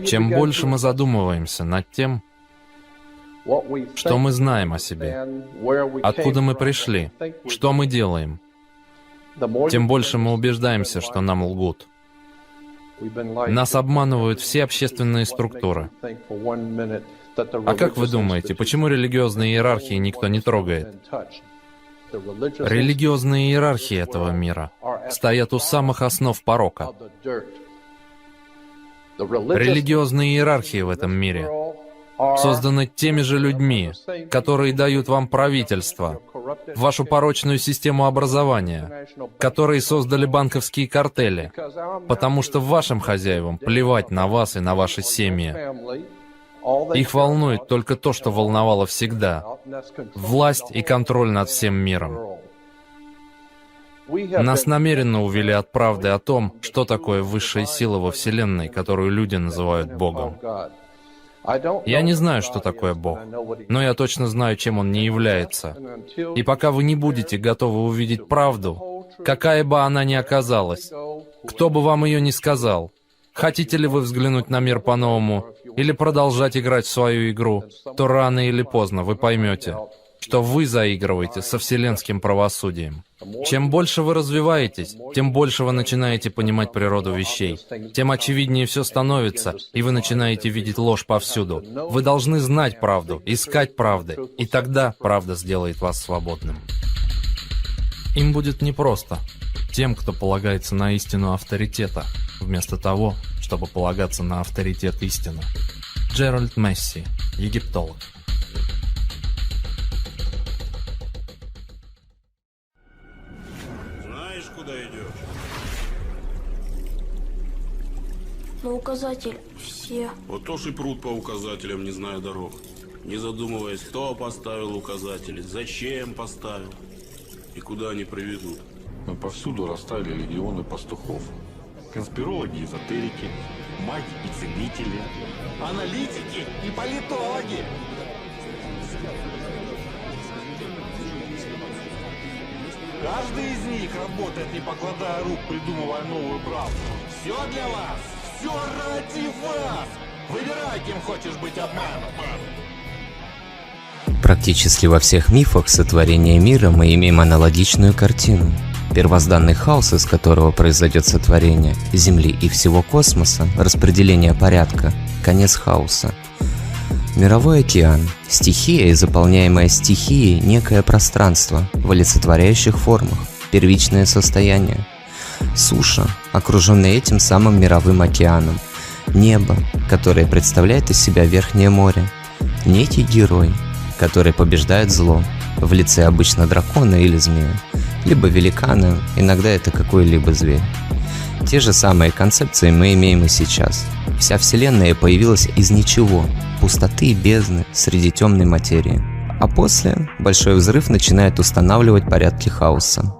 Чем больше мы задумываемся над тем, что мы знаем о себе, откуда мы пришли, что мы делаем, тем больше мы убеждаемся, что нам лгут. Нас обманывают все общественные структуры. А как вы думаете, почему религиозные иерархии никто не трогает? Религиозные иерархии этого мира стоят у самых основ порока. Религиозные иерархии в этом мире созданы теми же людьми, которые дают вам правительство, вашу порочную систему образования, которые создали банковские картели, потому что вашим хозяевам плевать на вас и на ваши семьи. Их волнует только то, что волновало всегда – власть и контроль над всем миром. Нас намеренно увели от правды о том, что такое высшая сила во Вселенной, которую люди называют Богом. Я не знаю, что такое Бог, но я точно знаю, чем Он не является. И пока вы не будете готовы увидеть правду, какая бы она ни оказалась, кто бы вам ее ни сказал, хотите ли вы взглянуть на мир по-новому или продолжать играть в свою игру, то рано или поздно вы поймете, что вы заигрываете со вселенским правосудием. Чем больше вы развиваетесь, тем больше вы начинаете понимать природу вещей, тем очевиднее все становится, и вы начинаете видеть ложь повсюду. Вы должны знать правду, искать правды, и тогда правда сделает вас свободным. Им будет непросто, тем, кто полагается на истину авторитета, вместо того, чтобы полагаться на авторитет истины. Джеральд Месси, египтолог. Знаешь, куда идешь? Но указатель все. Вот то ж и прут по указателям, не зная дорог. Не задумываясь, кто поставил указатели, зачем поставил и куда они приведут. Но повсюду расставили легионы пастухов. Конспирологи, эзотерики, маги и целители, аналитики и политологи. Каждый из них работает, не покладая рук, придумывая новую правду. Все для вас, все ради вас. Выбирай, кем хочешь быть обманут. Практически во всех мифах сотворения мира мы имеем аналогичную картину. Первозданный хаос, из которого произойдет сотворение Земли и всего космоса, распределение порядка, конец хаоса. Мировой океан, стихия и заполняемая стихией некое пространство в олицетворяющих формах, первичное состояние. Суша, окруженная этим самым мировым океаном. Небо, которое представляет из себя верхнее море. Некий герой, который побеждает зло, в лице обычно дракона или змея, либо великана, иногда это какой-либо зверь. Те же самые концепции мы имеем и сейчас. Вся Вселенная появилась из ничего, пустоты и бездны среди темной материи. А после Большой Взрыв начинает устанавливать порядки хаоса.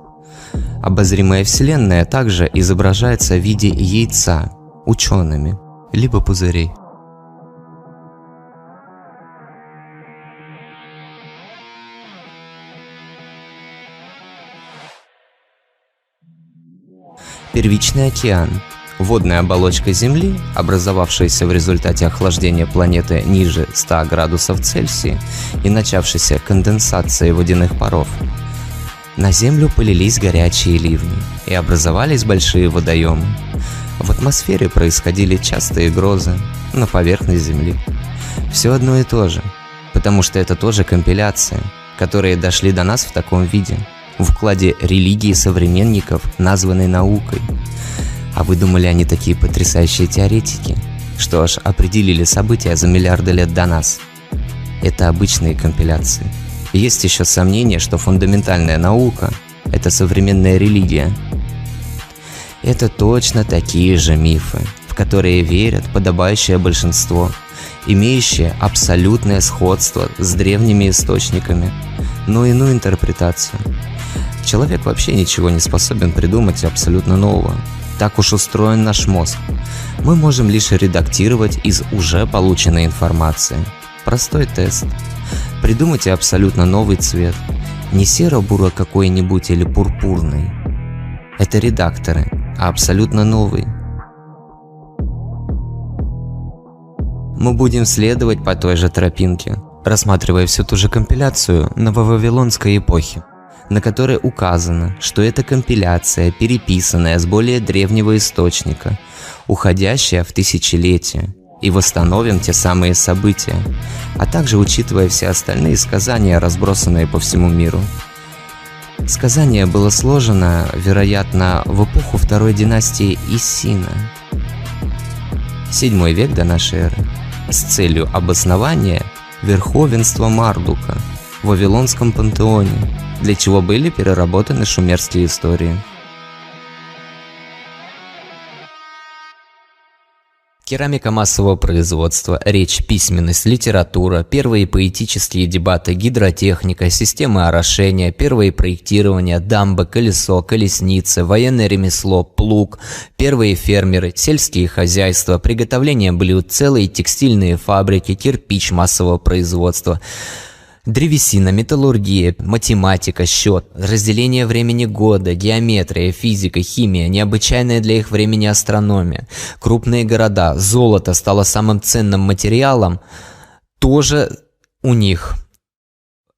Обозримая Вселенная также изображается в виде яйца учеными, либо пузырей. Первичный океан – водная оболочка Земли, образовавшаяся в результате охлаждения планеты ниже 100 градусов Цельсия и начавшейся конденсацией водяных паров. На Землю полились горячие ливни и образовались большие водоемы. В атмосфере происходили частые грозы, на поверхность Земли. Все одно и то же, потому что это тоже компиляция, которые дошли до нас в таком виде, в укладе религии современников, названной наукой. А вы думали, они такие потрясающие теоретики, что аж определили события за миллиарды лет до нас? Это обычные компиляции. Есть еще сомнение, что фундаментальная наука – это современная религия. Это точно такие же мифы, в которые верят подобающее большинство, имеющие абсолютное сходство с древними источниками, но иную интерпретацию. Человек вообще ничего не способен придумать абсолютно нового. Так уж устроен наш мозг. Мы можем лишь редактировать из уже полученной информации. Простой тест. Придумайте абсолютно новый цвет. Не серо-буро какой-нибудь или пурпурный. Это редакторы, а абсолютно новый. мы будем следовать по той же тропинке, рассматривая всю ту же компиляцию нововавилонской эпохи, на которой указано, что это компиляция, переписанная с более древнего источника, уходящая в тысячелетия, и восстановим те самые события, а также учитывая все остальные сказания, разбросанные по всему миру. Сказание было сложено, вероятно, в эпоху второй династии Иссина, 7 век до нашей эры, с целью обоснования верховенства Мардука в Вавилонском пантеоне, для чего были переработаны шумерские истории. Керамика массового производства, речь, письменность, литература, первые поэтические дебаты, гидротехника, системы орошения, первые проектирования, дамбы, колесо, колесницы, военное ремесло, плуг, первые фермеры, сельские хозяйства, приготовление блюд, целые текстильные фабрики, кирпич массового производства, древесина, металлургия, математика, счет, разделение времени года, геометрия, физика, химия, необычайная для их времени астрономия, крупные города, золото стало самым ценным материалом, тоже у них.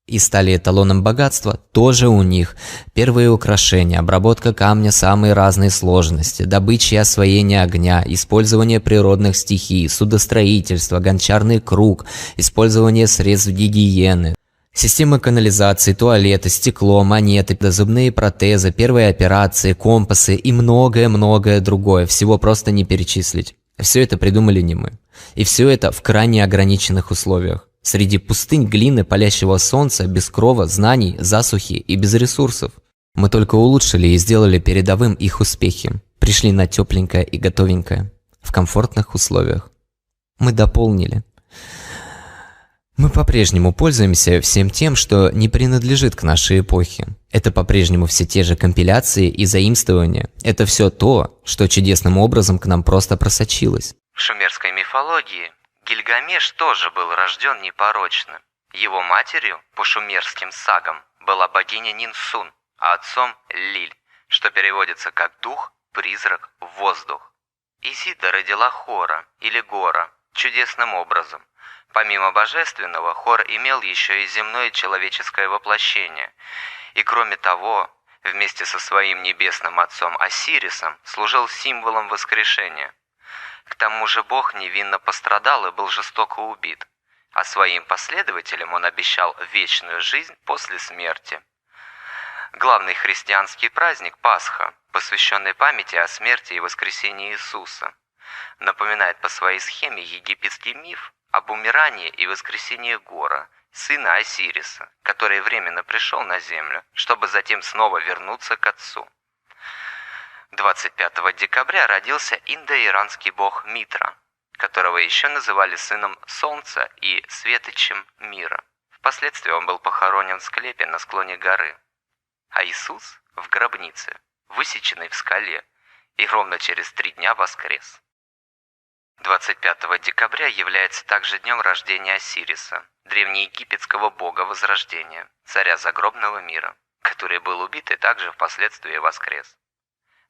И стали эталоном богатства, тоже у них. Первые украшения, обработка камня самой разной сложности, добыча и освоение огня, использование природных стихий, судостроительство, гончарный круг, использование средств гигиены, системы канализации, туалеты, стекло, монеты, зубные протезы, первые операции, компасы и многое-многое другое. Всего просто не перечислить. Все это придумали не мы. И все это в крайне ограниченных условиях. Среди пустынь, глины, палящего солнца, без крова, знаний, засухи и без ресурсов. Мы только улучшили и сделали передовым их успехи. Пришли на тепленькое и готовенькое, в комфортных условиях. Мы дополнили. Мы по-прежнему пользуемся всем тем, что не принадлежит к нашей эпохе. Это по-прежнему все те же компиляции и заимствования. Это все то, что чудесным образом к нам просто просочилось. В шумерской мифологии Гильгамеш тоже был рожден непорочно. Его матерью, по шумерским сагам, была богиня Нинсун, а отцом Лиль, что переводится как дух, призрак, воздух. Изида родила Хора, или Гора, чудесным образом. Помимо божественного, Хор имел еще и земное человеческое воплощение. И кроме того, вместе со своим небесным отцом Осирисом служил символом воскрешения. К тому же Бог невинно пострадал и был жестоко убит, а своим последователям он обещал вечную жизнь после смерти. Главный христианский праздник Пасха, посвященный памяти о смерти и воскресении Иисуса, напоминает по своей схеме египетский миф об умирании и воскресении Гора, сына Осириса, который временно пришел на землю, чтобы затем снова вернуться к отцу. 25 декабря родился индоиранский бог Митра, которого еще называли сыном Солнца и светочем мира. Впоследствии он был похоронен в склепе на склоне горы, а Иисус в гробнице, высеченной в скале, и ровно через 3 дня воскрес. 25 декабря является также днем рождения Осириса, древнеегипетского бога Возрождения, царя загробного мира, который был убит и также впоследствии воскрес.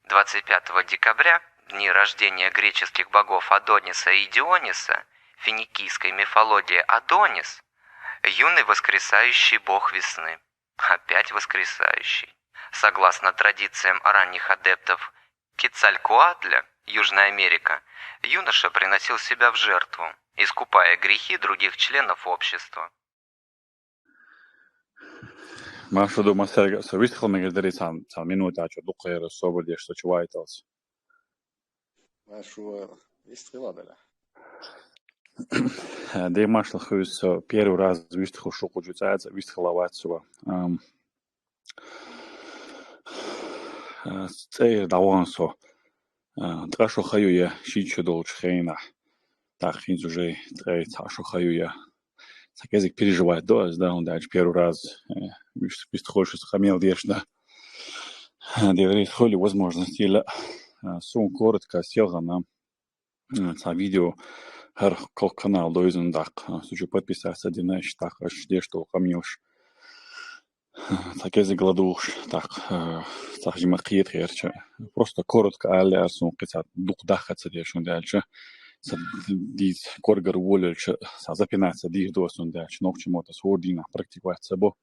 25 декабря, дни рождения греческих богов Адониса и Диониса, в финикийской мифологии Адонис, юный воскресающий бог весны, опять воскресающий. Согласно традициям ранних адептов Кецалькоатля, Южная Америка, юноша приносил себя в жертву, искупая грехи других членов общества. Mašu domā, Sergejs, viss mēs darīsim caur minūtāču, Lukajā, Sobodie, что чуваitals. Mašu изстрелабеля. Дей машл хус первый раз вистху шоку джуцаца, вистхлавацува. Цей давансо. Трашу хаю я шичу долчхейна. Так хинз уже трей ташу хаю я. Так язык переживает, да, он дальше первый раз вистхольше сохамел дешна. Деверит холи возможности или сум коротко сел на видео her канал доизен дак. Сучу подписаться один наш так аж де что хамилш. Так язык гладуш так так же макиет херча. Просто коротко але сум кицат дух дахаться дешн дальше. Diz korgar wolelch zapinаться dih dosunda chnokchmoto swordina практиковаться бо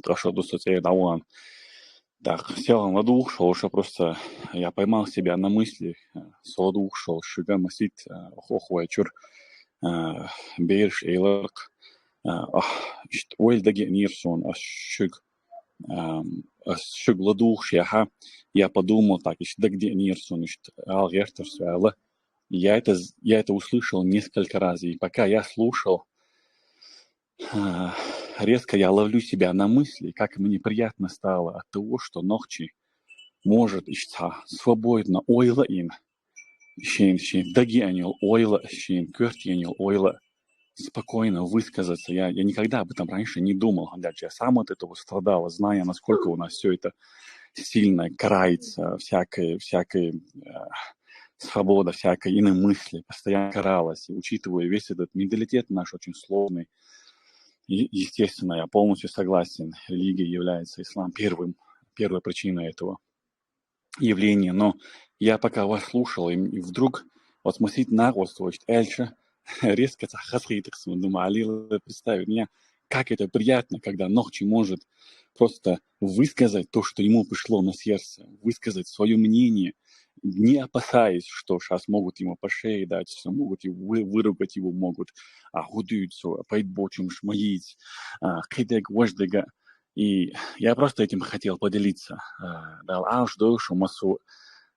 дошло до соцсетей. Так, сел на дух, шел, что просто я поймал себя на мысли, солодух шел, шига масит, охуачур, бейрш эйлак, ойл даги нирсон, шиг ладух шяха, я подумал так, да где нирсон, алгертер свяла. Я это услышал несколько раз, и пока я слушал, резко я ловлю себя на мысли, как мне приятно стало от того, что ночи может свободно ойла ин, шин дагианил ойла, шин кертианил ойла, спокойно высказаться. Я никогда об этом раньше не думал, я сам от этого страдал, зная, насколько у нас все это сильно карается, всякой свобода, всякой иной мысли постоянно каралась, и учитывая весь этот менталитет наш очень сложный. И, естественно, я полностью согласен, религия является ислам первой причиной этого явления. Но я пока вас слушал, и вдруг вот смысить нагоство, эльша резко думаю, представить меня, как это приятно, когда ночью может просто высказать то, что ему пришло на сердце, высказать свое мнение, не опасаясь, что сейчас могут ему по шее дать, что могут выругать его, могут худуются, поэтбочим шмаить, кидек вождега. И я просто этим хотел поделиться.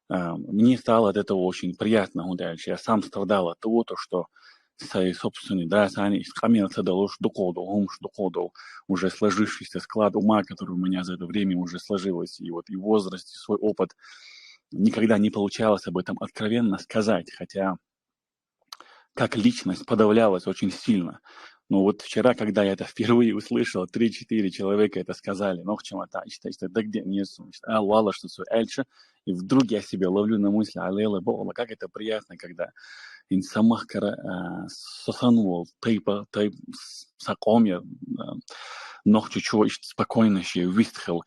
Мне стало от этого очень приятно. Я сам страдал от того, что собственный, уже сложившийся склад ума, который у меня за это время уже сложилось, и вот и возраст, и свой опыт, никогда не получалось об этом откровенно сказать, хотя как личность подавлялась очень сильно. Но вот вчера, когда я это впервые услышал, 3-4 человека это сказали, но в чем это, да где нет, что все эльче, и вдруг я себя ловлю на мысли, как это приятно, когда инсамах сосанул, тайпа сакомя, ночью чего спокойно еще выстрел,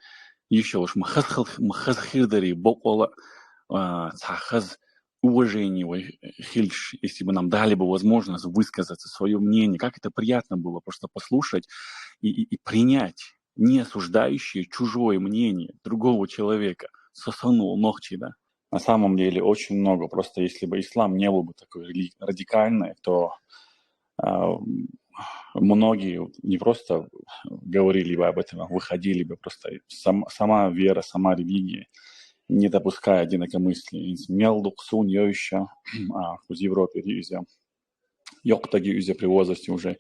еще уж махазхирдари, бокола, цахаз, уважение, хильш, если бы нам дали бы возможность высказаться свое мнение, как это приятно было просто послушать и принять не осуждающее чужое мнение другого человека, сосанул ногти, да. На самом деле очень много, просто если бы ислам не был бы такой радикальный, то многие не просто говорили бы об этом, а выходили бы просто сама вера, сама религия, не допуская одинокомыслия. Мелдук сун еще, в Европе юзя, йоктаги юзя привозности уже,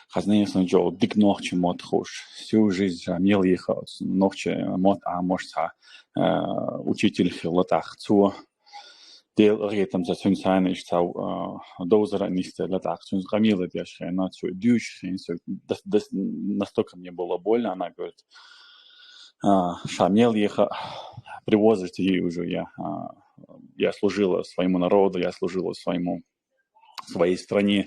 хазнеясно джо, дик ногчи мод хуш, всю жизнь мел ехал, ногчи мод, может, учитель латах цу, дел ритм за сунсайны, что дозера нисте латах, сун гамила дяшая, на цу дюш, настолько мне было больно, она говорит, шамел ехал, привозить ей уже я служила своему народу, я служила своей стране.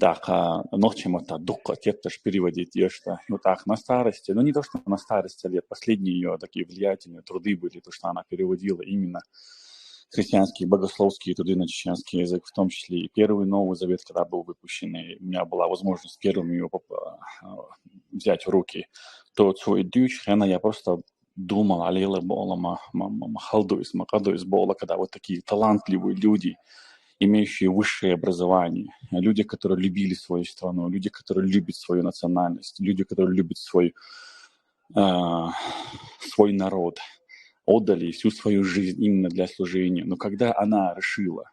Так, ночью это духа, те, кто переводит ее, что так на старости, не то, что на старости лет, последние ее такие влиятельные труды были, то, что она переводила именно христианские, богословские труды на чеченский язык, в том числе и первый Новый Завет, когда был выпущен, и у меня была возможность первым ее взять в руки, то свой дюч, я просто думал, алила бола, халдуис, макадуис бола, когда вот такие талантливые люди, имеющие высшее образование, люди, которые любили свою страну, люди, которые любят свою национальность, люди, которые любят свой народ, отдали всю свою жизнь именно для служения. Но когда она решила,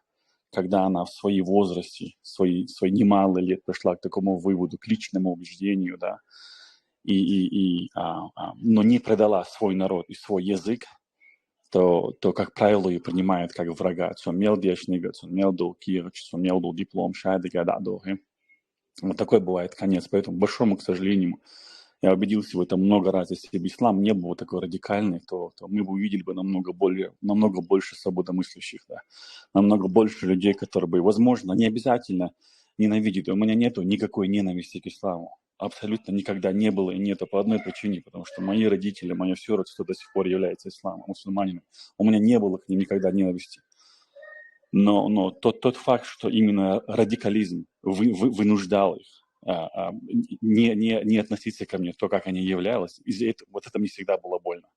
когда она в своей возрасте, свои немалые лет пришла к такому выводу, к личному убеждению, да, но не предала свой народ и свой язык, то как правило, ее принимают как врага. Диплом, вот такой бывает конец. Поэтому, к большому, к сожалению, я убедился в этом много раз. Если бы ислам не был такой радикальный, то мы бы увидели бы намного больше свободомыслящих, да? Намного больше людей, которые бы, возможно, не обязательно ненавидят. У меня нету никакой ненависти к исламу. Абсолютно никогда не было и нету по одной причине, потому что мои родители, мое все родство до сих пор является исламом, мусульманином. У меня не было к ним никогда ненависти. Но тот факт, что именно радикализм вынуждал их не относиться ко мне, то, как они являлись, из-за этого, вот это мне всегда было больно.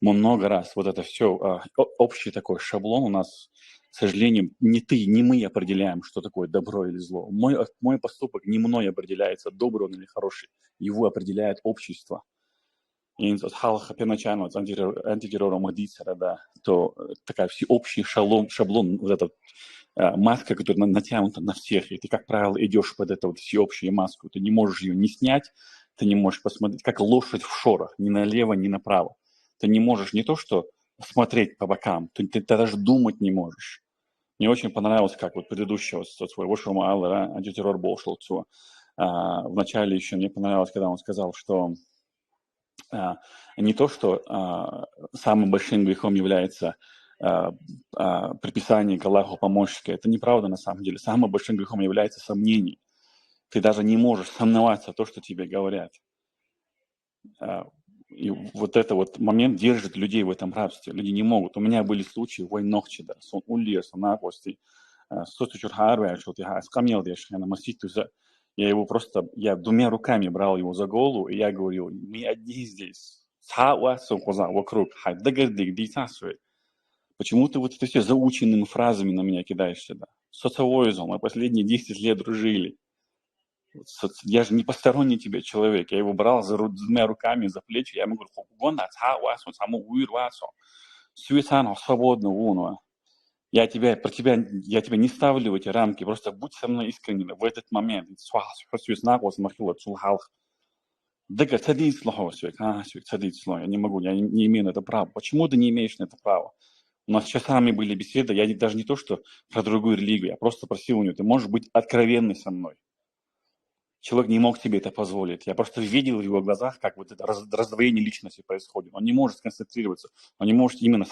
Мы много раз, вот это все, общий такой шаблон у нас, к сожалению, не ты, не мы определяем, что такое добро или зло. Мой поступок не мной определяется, добрый он или хороший. Его определяет общество. И вот халха первоначально вот антитеррора Мадисера, да, то такая всеобщий шаблон, вот эта маска, которая натянута на всех, и ты, как правило, идешь под эту вот всеобщую маску, ты не можешь ее не снять, ты не можешь посмотреть, как лошадь в шорах, ни налево, ни направо. Ты не можешь не то что смотреть по бокам, ты даже думать не можешь. Мне очень понравилось, как вот предыдущего своего Шумаала, антитеррор Болшелцу, в начале еще мне понравилось, когда он сказал, что не то, что самым большим грехом является приписание к Аллаху помощника. Это неправда на самом деле. Самым большим грехом является сомнение. Ты даже не можешь сомневаться в том, что тебе говорят. И вот это вот момент держит людей в этом рабстве. Люди не могут. У меня были случаи войнохчеда, сон улиес, напости, я его просто, я двумя руками брал его за голову, и я говорил, мы одни здесь. Вокруг. Почему ты вот это все заученными фразами на меня кидаешь сюда? Социоизм, мы последние 10 лет дружили. Я же не посторонний тебе человек. Я его брал двумя руками за плечи, я ему говорю, свободно, я тебя не ставлю в эти рамки, просто будь со мной искренне в этот момент. Я не могу, я не имею на это права. Почему ты не имеешь на это права? У нас часами были беседы, я даже не то, что про другую религию, я просто просил у него, ты можешь быть откровенный со мной. Человек не мог себе это позволить. Я просто видел в его глазах, как вот это раздвоение личности происходит. Он не может сконцентрироваться, он не может именно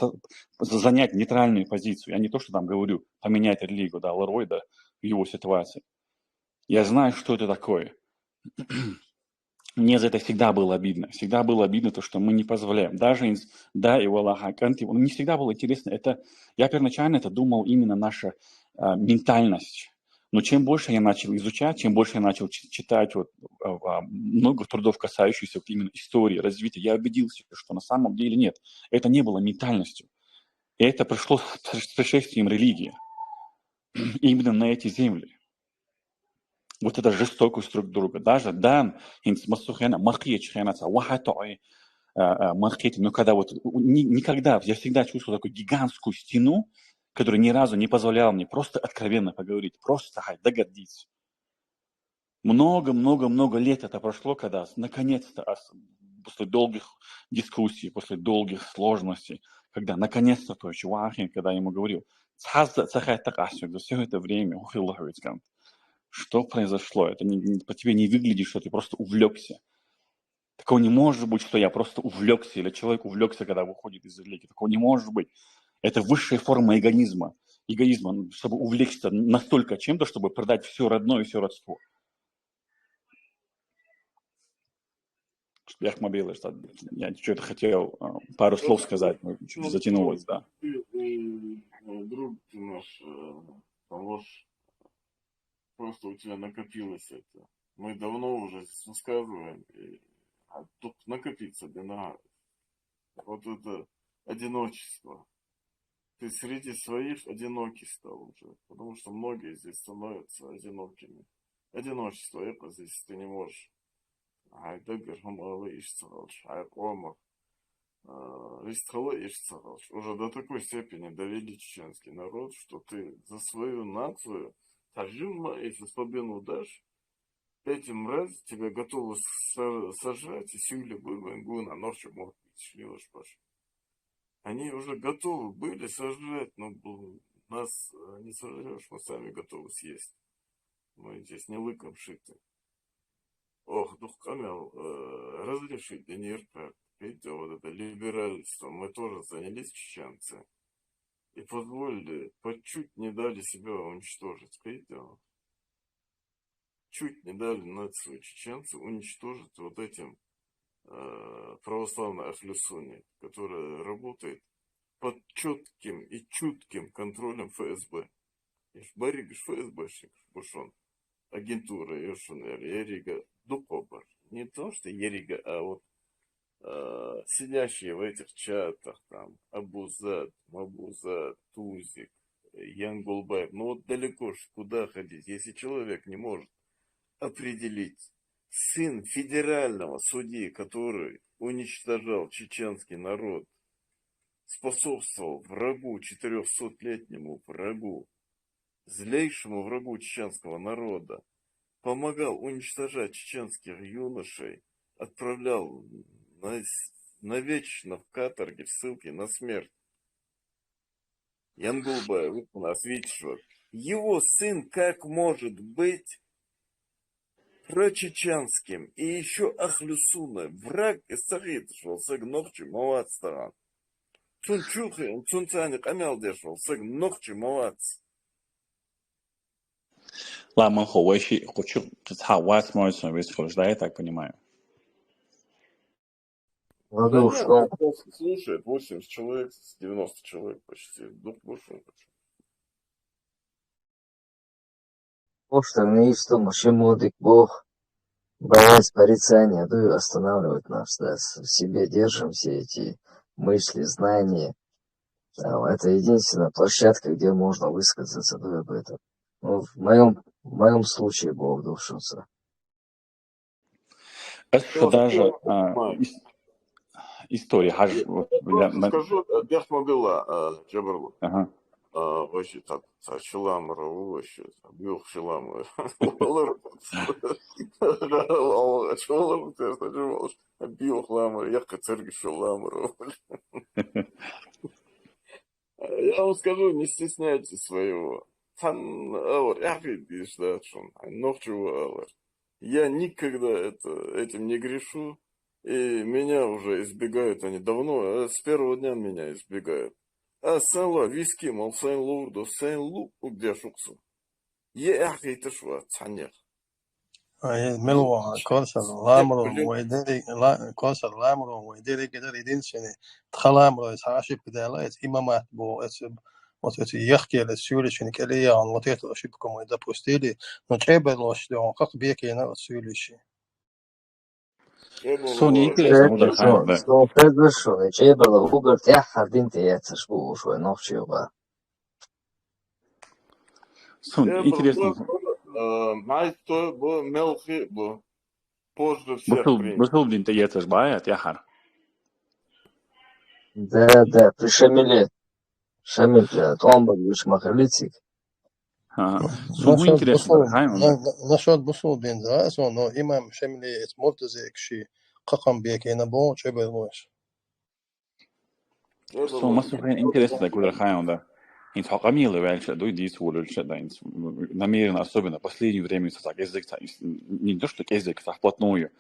занять нейтральную позицию. Я не то, что там говорю, поменять религию, да, Лерой, да, в его ситуации. Я знаю, что это такое. Мне за это всегда было обидно. Всегда было обидно то, что мы не позволяем. Даже да, и Аллаха Канти, мне всегда было интересно. Это, я первоначально это думал именно наша ментальность. Но чем больше я начал изучать, чем больше я начал читать вот, много трудов, касающихся вот именно истории, развития, я убедился, что на самом деле нет. Это не было ментальностью. И это пришло с пришествием религии. Именно на эти земли. Вот это жестокость друг друга. Даже дан, но когда вот никогда, я всегда чувствовал такую гигантскую стену, которая ни разу не позволяла мне просто откровенно поговорить, просто догадиться. Много лет это прошло, когда наконец-то, после долгих дискуссий, после долгих сложностей, когда наконец-то то чувак, когда я ему говорил, за все это время, что произошло? Это по тебе не выглядит, что ты просто увлекся. Такого не может быть, что я просто увлекся, или человек увлекся, когда выходит из религии. Такого не может быть. Это высшая форма эгоизма, чтобы увлечься настолько чем-то, чтобы продать все родное и все родство. Я что-то хотел пару слов сказать, но чуть затянулось, да. Друг ты наш, поможешь. Просто у тебя накопилось это. Мы давно уже высказываем, а тут накопиться для нас. Вот это одиночество. Ты среди своих одинокий стал уже, потому что многие здесь становятся одинокими. Одиночество это здесь ты не можешь. Уже до такой степени довели чеченский народ, что ты за свою нацию Таржума, если слабину дашь, этим раз тебя готовы сожрать, и сюля бы на ночью мог быть, они уже готовы были сожрать, но нас не сожрешь, мы сами готовы съесть. Мы здесь не лыком шиты. Ох, дух камел, разрешить ДНР, видите, вот это либеральство, мы тоже занялись чеченцы. И позволили, чуть не дали себя уничтожить, видите? Чуть не дали нацию чеченцев уничтожить вот этим православной Ахлюсуни, которая работает под четким и чутким контролем ФСБ. Баригаш ФСБшник, бушон, агентура, Йошунер, Ярига, Дукобар. Не то, что Ярига, а вот сидящие в этих чатах, там, Абузат, Мабузат, Тузик, Янгулбаев. Ну вот далеко ж куда ходить, если человек не может определить, сын федерального судьи, который уничтожал чеченский народ, способствовал врагу, 400-летнему врагу, злейшему врагу чеченского народа, помогал уничтожать чеченских юношей, отправлял навечно в каторге, в ссылке на смерть. Янгулбаев, вот у нас, видишь, вот. Его сын как может быть прочеченским и еще Ахлюсуна, враг из Сахитшвал, сыг ногчи мавацтаран. Цунчухи, цунцани камял дешвал, сыг ногчи мавац. Ладно, хочу возможность высказать, да, я так понимаю. Да Ну нет, что, как раз слушает 80 человек, 90 человек почти. Дух больше. что не истому, модик Бог, боясь порицания, да и останавливать нас, да, в себе держим все эти мысли, знания. Да, это единственная площадка, где можно высказаться, да, об этом. Ну, в моем случае Бог душился. Это даже Понимаю. история. Я просто скажу, Бехмадыла, Джабарлу. Ага. Вообще, Шиламара, вообще, бил Шиламара. Бил Хламара, я церкви Шиламара. Я вам скажу, не стесняйтесь своего. Я никогда этим не грешу, и меня уже избегают они давно, с первого дня меня избегают. А Сен-Ла, виски, мол, Сен-Лурду, Сен-Лу, где шуксу? Ахи, ты шва, цанех. ملوا كونسل لامرو ويدري كونسل لامرو ويدري كده يدين سنة تخلامرو يسعاشب بدالايت إمامات بو أسب وتأتي يحكي للسيولي شنو كليا عن وطيت أشبكم ويدا بوستيلي نتعب لوش دون قط بيكي نا السيولي شي Соня, интересно, вот да. Что произошло? И было угол тяха, динте, я цешбу ушел, ночью ба. Соня, интересно. Майто бо мелхи бо позже всех принято. Бусул динте ецеш баят, яхар. Да, при Шамиле. Шамиль, Томба, Юш Махалицик. насчет бусул бин да, но имам Шамиле это муртазик ши ققم بيكي نبو شبه موش. Масухайн интересно, так куда хаем, да. Инс хакамилы вельше, дуй дис вулюльше, да, инс намеренно, особенно в последнее время, так язык, не то что язык, так вплотную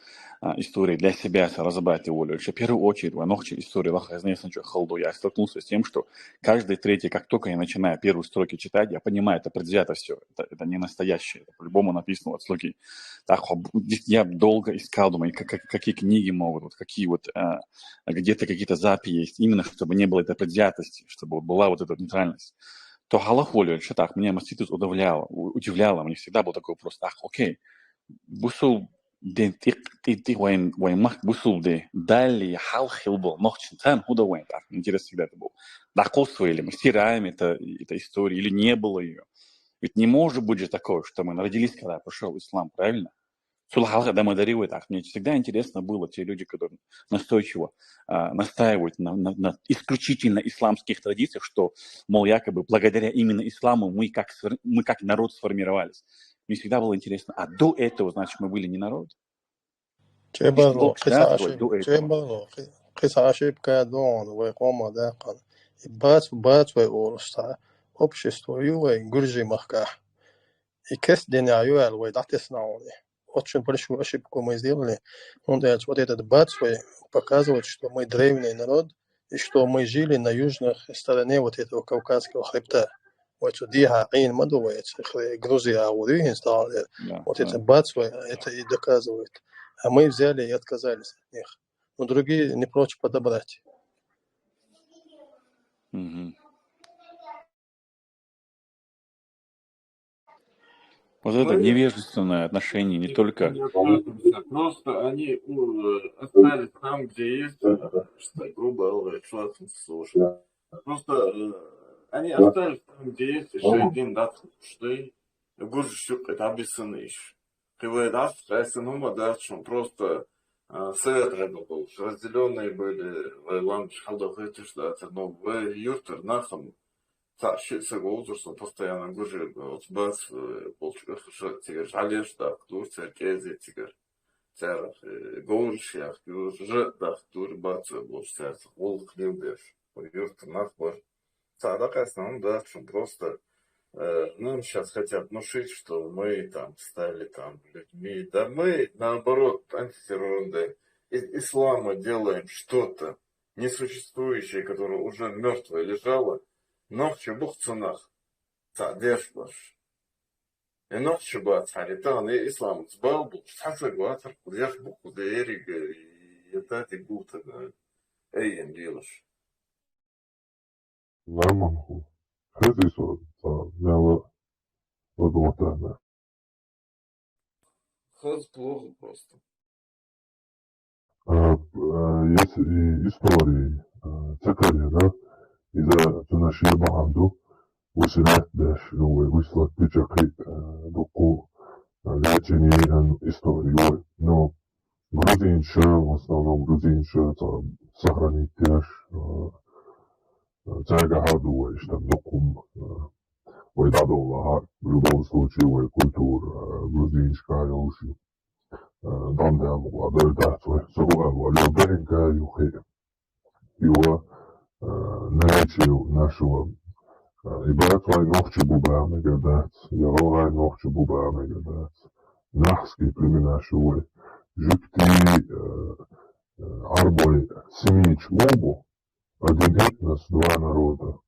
истории для себя разобрать его лучше. В первую очередь, в ночи истории Лаха Изнесенча Халду я столкнулся с тем, что каждый третий, как только я начинаю первые строки читать, я понимаю, это предвзято все, это не настоящее, это по-любому написано от слуги. Так, я долго искал, думаю, какие книги могут, вот какие вот, где-то какие-то записи есть, именно чтобы не было этой предвзятости, чтобы была вот эта нейтральность. То халахолю, что так, меня маститус удивляло, мне всегда был такой вопрос, окей, бусул ден ты вайн мах бусул де дали халхил был, ночь тан худа вайн, так, интересно всегда это был. Докосвали ли мы стираем это история или не было ее? Ведь не может быть же такое, что мы родились, когда пришел ислам, правильно? Сулахалха дамадаривает, так, мне всегда интересно было, те люди, которые настойчиво настаивают на исключительно исламских традициях, что, мол, якобы благодаря именно исламу мы как народ сформировались. Мне всегда было интересно, а до этого, значит, мы были не народ? Очень большую ошибку мы сделали. Вот этот братство показывает, что мы древний народ, и что мы жили на южной стороне вот этого Кавказского хребта. Вот Диха Айн Мадувается, Грузия, вот это братство это и доказывает. А мы взяли и отказались от них. Но другие не прочь подобрать. Мгм. Вот это Мы невежественное отношение не никуда только... не откажемся. Просто они остались там, где есть, что грубо говоря, слушай. Просто они остались там, где есть еще один дат, что гуржик это объяснишь. Кривой дат, ну дальше просто совет был, разделенные были в ланч халдах эти что но в юртер нахам тащится возрастом постоянно гуржи вот бас полчаса что тигр жалеешь да тур церкези тигр церах гуршях юржи да тур бац больше церах волк любишь юртер нахбар царак основном да что просто нам сейчас хотят внушить, что мы там стали там людьми. Да мы, наоборот, антитеррорные из ислама делаем что-то несуществующее, которое уже мертвое лежало. Ночью бух цунах. Цадеш баш. И ночью ба царитан, и ислам сбал бух. Цацак ватар, кудяш бух, кудерига, и это ты гута, эй, им делаешь. Нормально. Хезисо, мяла водомотана. Ход плохо просто. Есть и истории. Цикари, да? إذا تناشي بعضه وسمعت باش هو وصلت بجاكي دوكو لاتني أن историю. Но грузинче, в основном грузинче, сохранить теж цега гадуешь там докум выдадовала в любом случае культура грузинская уже. Там да могла дать свой любенька юхи. Его наречию нашего и братвай ногче бубами гадать, яровай ногче бубами гадать. Нахские племена шуй, жукти арбой семич мобу, один этнос, два народа.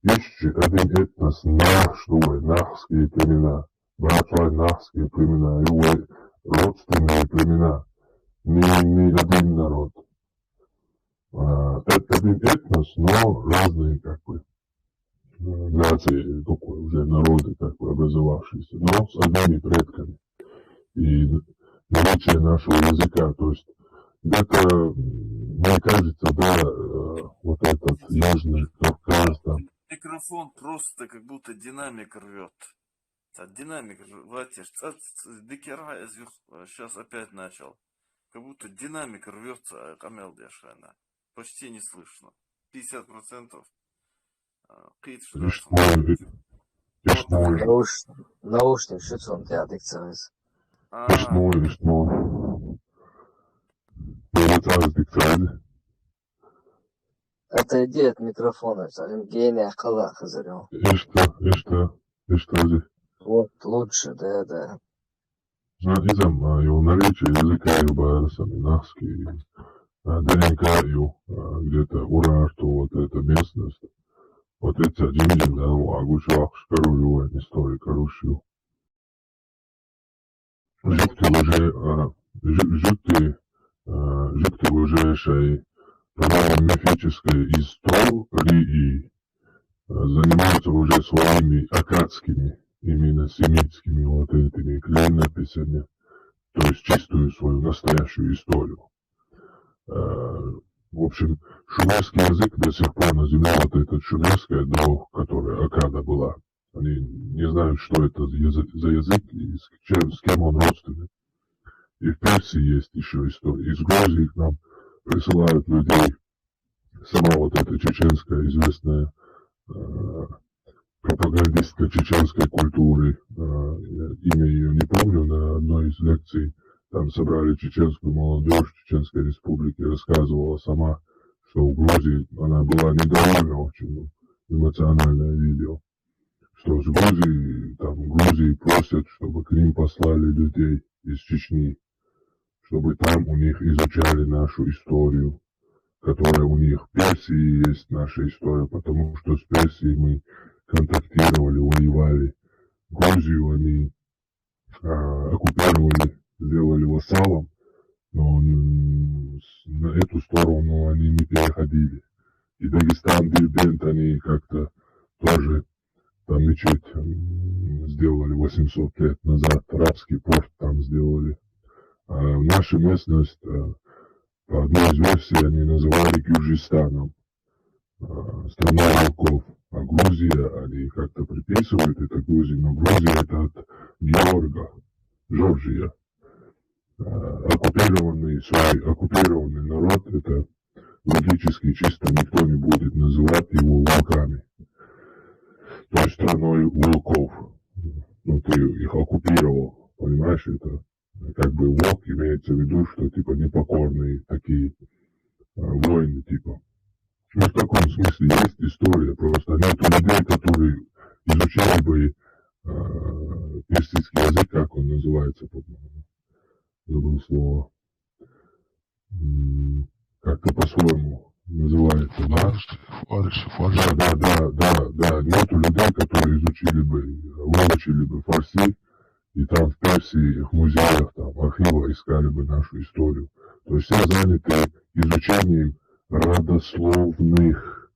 Еще один этнос нах шуй, нахские племена, братвай нахские племена, юй родственные племена, не один народ. Один этнос, но разные как бы нации, такой уже народы как бы образовавшиеся, но с одними предками. И наличие нашего языка, то есть где-то, мне кажется, да, вот этот Южный Кавказ там. Микрофон просто как будто динамик рвет. Динамик рвет, дикера сейчас опять начал. Как будто динамик рвется, камел дешана. Почти не слышно. 50%. Наушник шутсон дикцияз. Отойди от микрофона, салим гения кала хазарем. Вот лучше, да. Знатизм его наличие языка и барсами нахский. Деренкаю, где-то Урарту, вот эта местность. Вот эти один да, агучах шкарую, истории корушил. Жукты уже шей мифической истории занимаются уже своими акадскими, именно семитскими вот этими клинописями, то есть чистую свою настоящую историю. В общем, шумерский язык до сих пор на земле, вот этот шумерская, до которой Акада была. Они не знают, что это за язык и с кем он родственный. И в Персии есть еще история. Из Грузии к нам присылают людей. Сама вот эта чеченская известная пропагандистка чеченской культуры, имя ее не помню, на одной из лекций там собрали чеченскую молодежь Чеченской республики, рассказывала сама, что в Грузии она была недовольна очень, эмоциональное видео, что с Грузии, там в Грузии просят, чтобы к ним послали людей из Чечни, чтобы там у них изучали нашу историю, которая у них в Персии есть наша история, потому что с Персией мы контактировали, воевали. Грузию они оккупировали, сделали вассалом, но на эту сторону они не переходили. И Дагестан, Дербент, они как-то тоже там мечеть сделали 800 лет назад, арабский порт там сделали. А наша местность, по одной из версий, они называли Гюржистаном, страной волков. А Грузия, они как-то приписывают это Грузии, но Грузия это от Георга, Джорджия. Оккупированный народ, это логически чисто никто не будет называть его волками. То есть страной волков. Ну, ты их оккупировал, понимаешь, это как бы волк имеется в виду, что типа непокорные такие воины, типа. Ну, в таком смысле есть история, просто нет людей, которые изучали бы персидский язык, как он называется, по-моему, забыл слово, как-то по-своему называется, да? Да, нету людей, которые выучили бы фарси, и там в Персии, в музеях, там, архивах искали бы нашу историю. То есть все заняты изучением родословных,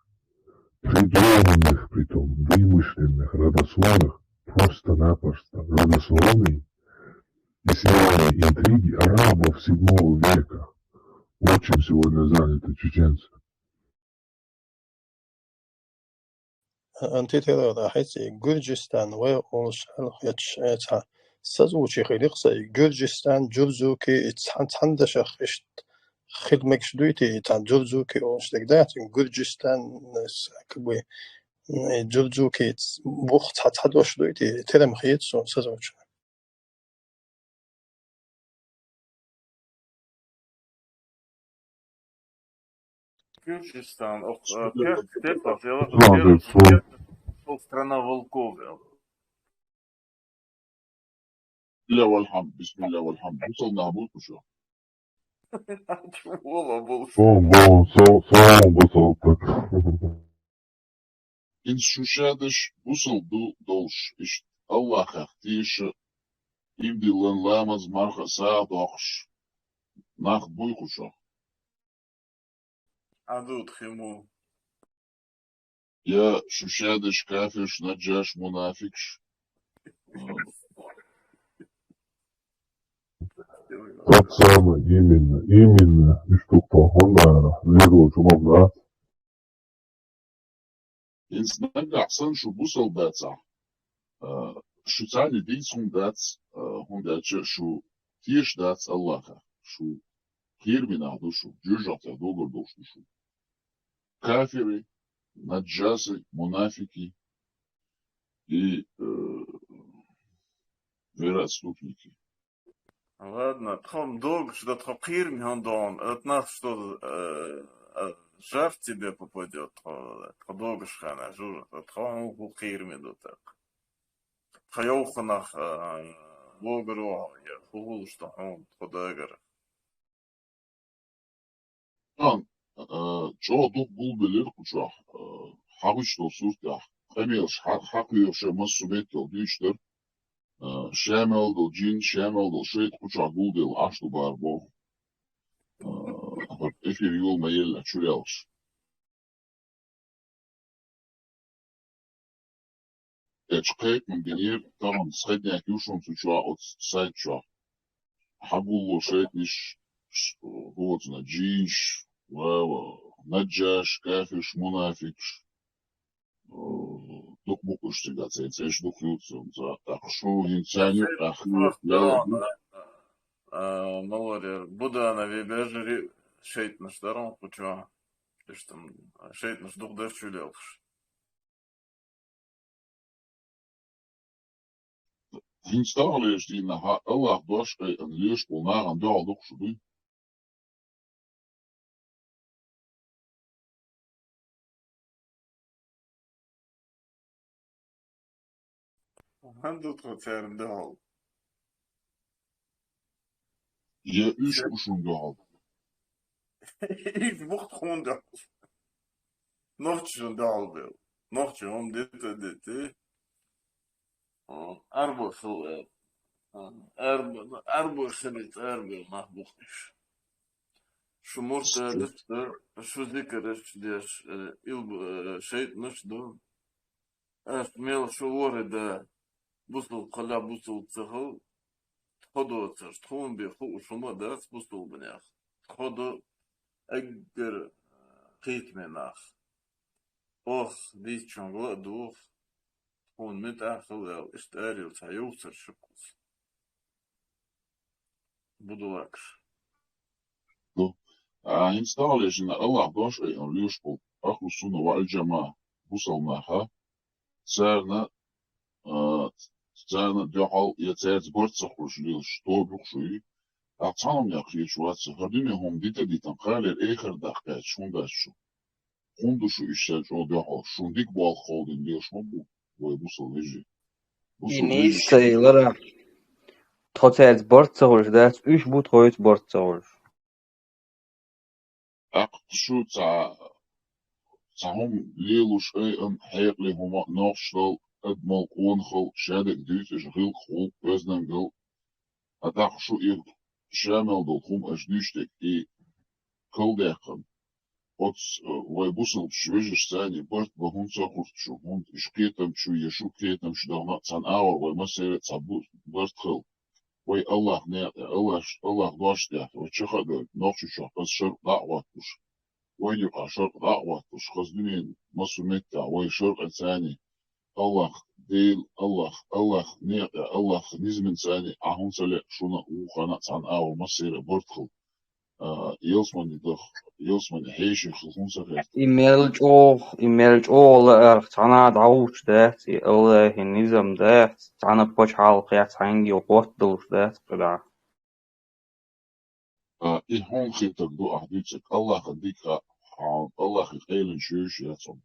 придуманных, притом вымышленных родословных, просто-напросто родословные и семейные интриги арабов 7 века. Вот чем сегодня заняты чеченцы. антитеррор ахайцы Гюрджистан вэ олшан ячца сазучи хиликсай Гюрджистан Джурзуки цандашах ишт хилмекш дуйти цан Джурзуки олштегдат Гюрджистан как бы Джурзуки бух цадош дуйти терем хиетсо сазуч. Кыргызстан, первая страна волков. لا والحمد بسم الله والحمد وصلنا هبوط وشو والله был. صوم بصوتك إن شو شادش وصل دولش إش الله خختيش يبدي لن لامز مرخ ساعة دوخش ناخد بويخوشو عدود خيمو يا شو شادش كافش نجاش منافقش Так самое, именно, и что похоже, легла чумовна. Инстаграм أحسن شو بوصل داتsa. شو تاني ديتسون داتس هم داتش شو تيش داتس الله شو كير من هذا شو جوجات يا دوغر دوش شو كافري نجاسي منافقي и вероотступники. Ладно, тхом долг, что тхом хир михондон, от нас что жар в тебе попадет, тхом долг шхана, жур, тхом хир меду так. Хаяуханах логару, я хугул, что он подагар. Чо дух бул белер куча, хавич то сурта, хемелш хакуевше масубетел дичтер, شامل دو جين شامل دو شيء كوشا جودل عشتو باربو افير يول ما يلا شويلش اتشقيق من جنير طبعا سخدني اكيوشون تشوا او سايد شوا حبولو شيء مش هوتنا جيش نجاش كافش منافقش дух букуш сега цееш дух юцум за такшу инсани ахлы Малори Будана вебежери шейтнаш даром куча. Ты что шейтнаш дух дерчулелш. Installers die naar Allah doorschrijven en leerschool naar een daal nog zo doen. Handelt wat er de hal. Je is schon gehaald. Ik mocht gewoon de hal. Nog zo'n de hal wil. Nog zo'n dit. Arbo zo. Arbo snit, arbo mag bochtisch. شمرت دست شو ذكرش ديش شيء نشدو ميل شو ورد بوصل قلا بوصل تخو خدو تشتخون بخو شما دست بوصل بنيخ خدو أجر قيت مناخ أخ ديش شنغو دوخ هون متأخل أو اشتاري وتعيوصر شكوس بدوكش Installation Allah dosh en lyuspel achu sunna wal jama busalnaha tsarna tsarna dohal yatsert bortsakhrush lil stobrukshui atsanam yakhi shwats hadine hom ditan khaler eger dagkat shundashu khundushu ishsaj o dohal shundik bal kholdin lil shmobu boy busal veji İnis sayılara totet bortsağır ders 3 bu toyut bortsağır. Aqshu تعهم ليلوش أي أن حيق لي هما نقشل أدمل قونخل شادك ديتش غيل خول وزنن غل أتاقشو إيه شامل دلخوم أجديشتك إيه كل داقم أتس ويبوصل شويجش ثاني برت بهون ساقرت شو هون إشكيتم شو يشو كيتم شدغنا تان آور ويمسيرة تابوت برت خل وي الله نيات الله داشته وشخد نقشو شو بس شرق دعواتوش وين يبقى شرق دعوة تشخص دين مسؤوليته وين شرق ثاني الله ديل الله نيق الله نزمن ثاني أهون سلة شونا وخنا عن أو مصير برتخل يلسمن يدخ يلسمن هيش يخلون سفر إيميلج أول أنا دعوش ده الله النظام ده أنا بقش حلقة عنجي وقت دوش ده كده إهون خيتك دو أحديتك الله خديك الله خيلن شوش ياتم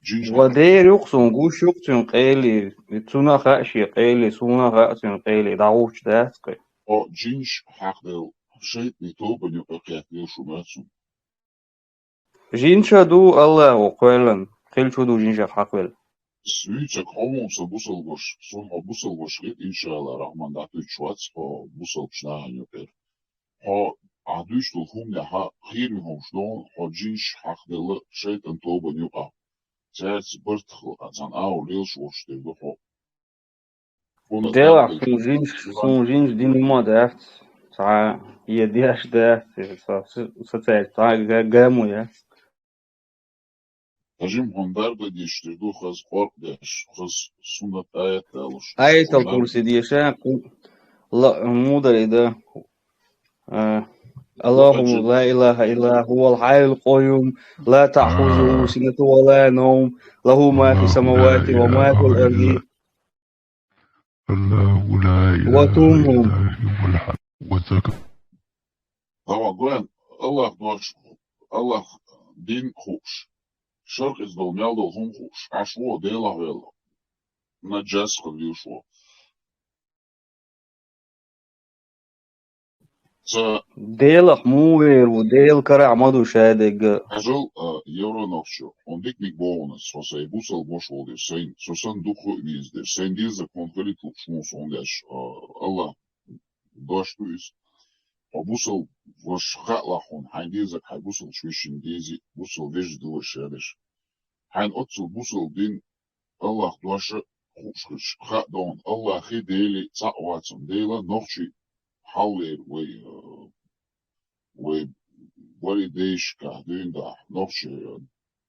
جينج ودير يقصون قوش يقصون قيلي تسونا خاشي قيلي سونا خاشي قيلي دعوش ده جينج حق دل شيء نتوبن يقاقيات ليل شو ماتسون جينشا دو الله وقيلن قيل شو دو جينشا حقل سويتك همون سبوسل وش سون بوسل وش غير إن شاء الله رحمن دعتو شواتس بوسل بشناهن يقير عدوش دلهم لها خير منهم شلون جينش حق دل شيء نتوبن يقا تاعت برتخل عن أو ليل شو وش تلقو ديلا سون جينش دين ما دافت تاع يديش دافت ستاعت تاع جامو يا تجيم هندار بديش تلقو خز قرق داش خز سنة آيات دالش آية الكرسي ديشا لا مودر ده الله لا إله إلا هو الحي القيوم لا تأخذه سنة ولا نوم له ما في السماوات وما في الأرض الله لا إله وتمهم إلا هو الحي والزكاة طبعا قرآن الله دوش الله دين خوش شرق إزدو ميالدو هم خوش عشوه ديلا ويلا نجاس خليو شوه ديل موير وديل كرع مدو شادق أجل يورو نوشو ондик ник болонес со се бусал бош олдир сен со сан духу издер сен диза конфликт шмус ондаш Allah дошту is бусал вош халахун хайдиза хай бусал швишин дизи бусал веж ду шадеш хайн отсул бусал дин Allah доша хуш ха дон Allah хидели цаатсум дела нохчи حاول ولديش كهدين ده نفش